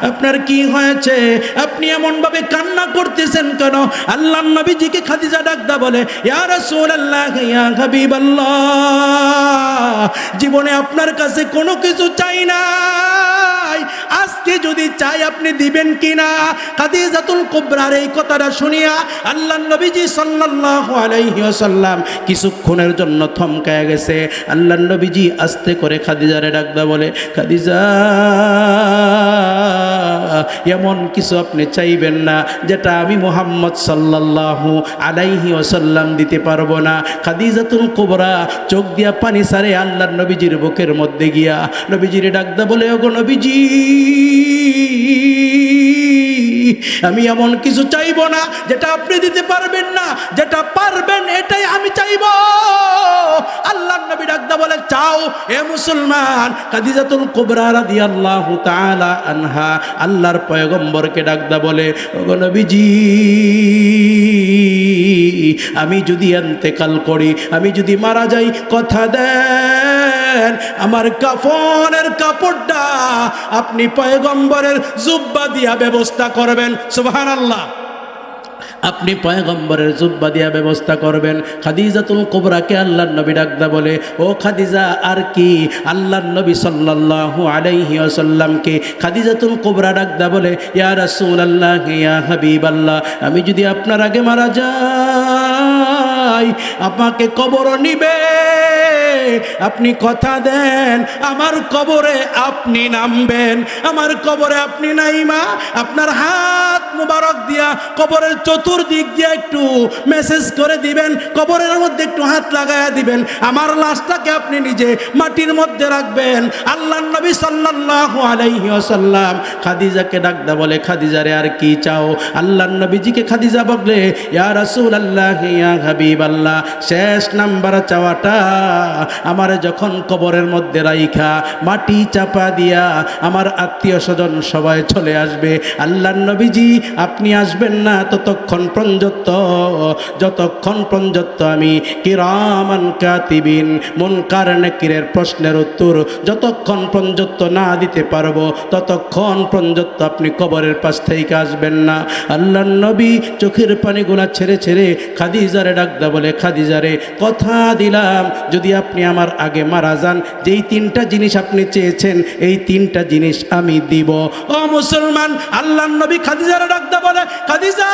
আপনার কি হয়েছে? আপনি এমন ভাবে কান্না করতেছেন কেন? আল্লাহর নবীজিকে খাদিজা ডাকদা বলে, ইয়া রাসূলুল্লাহ, ইয়া হাবিবাল্লাহ, জীবনে আপনার কাছে কোনো কিছু চাই নাই, আজকে যদি চাই আপনি দিবেন কিনা? খাদিজাতুল কুবরার এই কথাটা শুনিয়া আল্লাহর নবীজি সাল্লাল্লাহু আলাইহি ওয়াসাল্লাম কিছুক্ষণের জন্য থমকায় গেছে। আল্লাহর নবীজি আস্তে করে খাদিজারে ডাকদা বলে, খাদিজা, এমন কিছু আপনি চাইবেন না যেটা আমি মুহাম্মদ সাল্লাল্লাহু আলাইহি ওয়াসাল্লাম দিতে পারবো না। খাদিজাতুল কুবরা চোখ দিয়া পানি সারে আল্লাহর নবীজির বুকের মধ্যে গিয়া নবীজির ডাকদা বলে, ওগো নবীজি, আমি এমন কিছু চাইবো না যেটা আপনি দিতে পারবেন না, যেটা পারবেন এটাই আমি চাইবো। আল্লাহর নবী ডাকদা বলে চাও এ মুসলমান। খাদিজাতুল কুবরা রাদিয়াল্লাহু তাআলা আনহা আল্লাহর পয়গম্বরকে ডাকদা বলে, ওগো নবীজি, আমি যদি ইন্তেকাল করি, আমি যদি মারা যাই, কথা দেন আমার কাফনের কাপড়টা আপনি পয়গম্বরের জুব্বা দিয়া ব্যবস্থা করবেন। সুবহানাল্লাহ। আপনি পয়গম্বরের জুব্বা দিয়া ব্যবস্থা করবেন। খাদিজাতুল কুবরাকে আল্লাহর নবী ডাকদা বলে, ও খাদিজা, আর কি? আল্লাহর নবী সাল্লাল্লাহু আলাইহি ওয়াসাল্লামকে খাদিজাতুল কুবরা ডাকদা বলে, ইয়া রাসূলুল্লাহ, ইয়া হাবিবাল্লাহ, আমি যদি আপনার আগে মারা যাই, আমাকে কবর নিবে, আপনি কথা দেন আমার কবরে আপনি নামবেন, আমার কবরে আপনি নাইমা আপনার হাত মুবারক দিয়া কবরের চতুর্দিক দিয়ে একটু মেসেজ করে দিবেন, কবরের মধ্যে একটু হাত লাগায়া দিবেন, আমার লাশটাকে আপনি নিজে মাটির মধ্যে রাখবেন। আল্লাহর নবী সাল্লাল্লাহু আলাইহি ওয়াসাল্লাম খাদিজাকে ডাকদা বলে, খাদিজা রে, আর কি চাও? আল্লাহর নবীজিকে খাদিজা বললে, ইয়া রাসূলুল্লাহ, ইয়া হাবিবাল্লাহ, শেষ নাম্বার চাওয়াটা, আমার যখন কবরের মধ্যে রাইখা মাটি চাপা দিয়া আমার আত্মীয় স্বজন সবাই চলে আসবে, আল্লাহর নবীজি আপনি আসবেন না ততক্ষণ যতক্ষণ পর্যন্ত আমি কিরামান কাতিবিন মুনকার নাকিরের প্রশ্নের উত্তর যতক্ষণ পর্যন্ত না দিতে পারবো, ততক্ষণ পর্যন্ত আপনি কবরের পাশ থেকে আসবেন না। আল্লাহর নবী চোখের পানিগুলা ছেড়ে ছেড়ে খাদিজারে ডাকদা বলে, খাদিজারে, কথা দিলাম যদি আপনি আমার আগে মারা যান, যেই তিনটা জিনিস আপনি চেয়েছেন এই তিনটা জিনিস আমি দিব। ও মুসলমান, আল্লাহর নবী খাদিজারে ডাকদা বলে, খাদিজা,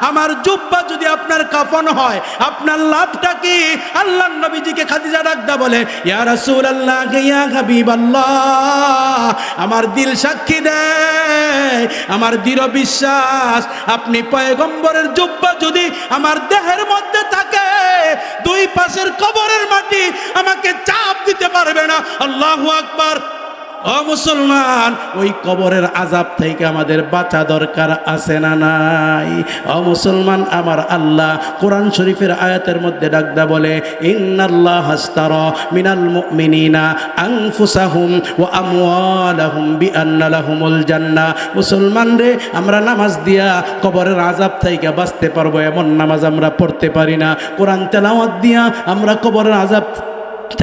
আমার জুব্বা যদি আপনার কাফন হয় আপনার লাভটা কি? আল্লাহর নবীজিকে খাদিজা ডাকদা বলে, ইয়া রাসূলুল্লাহ, ইয়া হাবিবাল্লাহ, আমার দিল সাক্ষী দেয়, আমার দৃঢ় বিশ্বাস, আপনি পয়গম্বরের জুব্বা যদি আমার দেহের মধ্যে থাকে, দুই পাশের কবরের মাটি আমাকে চাপ দিতে পারবে না। আল্লাহু আকবার। ও মুসলমান, ওই কবরের আযাব থেকে আমাদের বাঁচা দরকার আছে না নাই? ও মুসলমান, আমার আল্লাহ কোরআন শরীফের আয়াতের মধ্যে ডাকদা বলে, ইন্নাল্লাহা আশতারা মিনাল মুমিনিনা আনফুসাহুম ওয়া আমওয়ালাহুম বিআন্না লাহুমুল জান্নাহ। মুসলমান রে, আমরা নামাজ দিয়া কবরের আযাব থেকে বাঁচতে পারবো এমন নামাজ আমরা পড়তে পারি না। কোরআন তেলাওয়াত দিয়া আমরা কবরের আযাব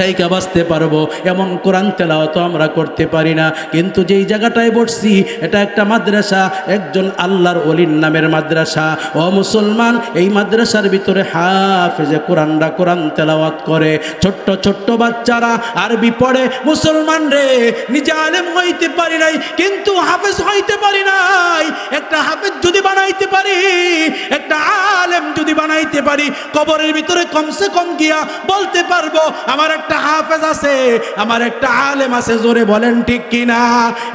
থেকে বাঁচতে পারবো এমন কোরআন তেলাওয়াত আমরা করতে পারি না। কিন্তু যেই জায়গাটায় বসছি এটা একটা মাদ্রাসা, একজন আল্লাহর ওলির নামের মাদ্রাসা। ও মুসলমান, এই মাদ্রাসার ভিতরে হাফেজে কোরআনরা কোরআন তেলাওয়াত করে, ছোট্ট ছোট্ট বাচ্চারা আরবি পড়ে। মুসলমান রে, নিজে আলেম হইতে পারি নাই কিন্তু হাফেজ হইতে পারি নাই। একটা হাফেজ যদি বানাইতে পারি, একটা আলেম যদি বানাইতে পারি, কবরের ভিতরে কমসে কম গিয়া বলতে পারবো আমার একটা হাফেজ আছে, আমার একটা আলেম আছে। জোরে বলেন ঠিক কিনা?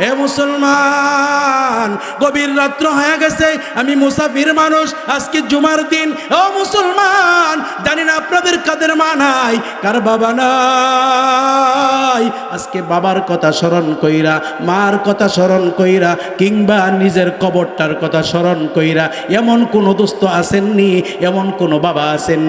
এ মুসলমান, গভীর রাত্র হয়ে গেছে, আমি মুসাফির মানুষ, আজকে জুমার দিন। ও মুসলমান, জানি না আপনাদের কাদের মা নাই, কার বাবা নাই। আজকে বাবার কথা স্মরণ কইরা, মার কথা স্মরণ কইরা, কিংবা নিজের কবরটার কথা স্মরণ কইরা এমন কোন দোস্ত আসেননি, এমন কোন বাবা আসেননি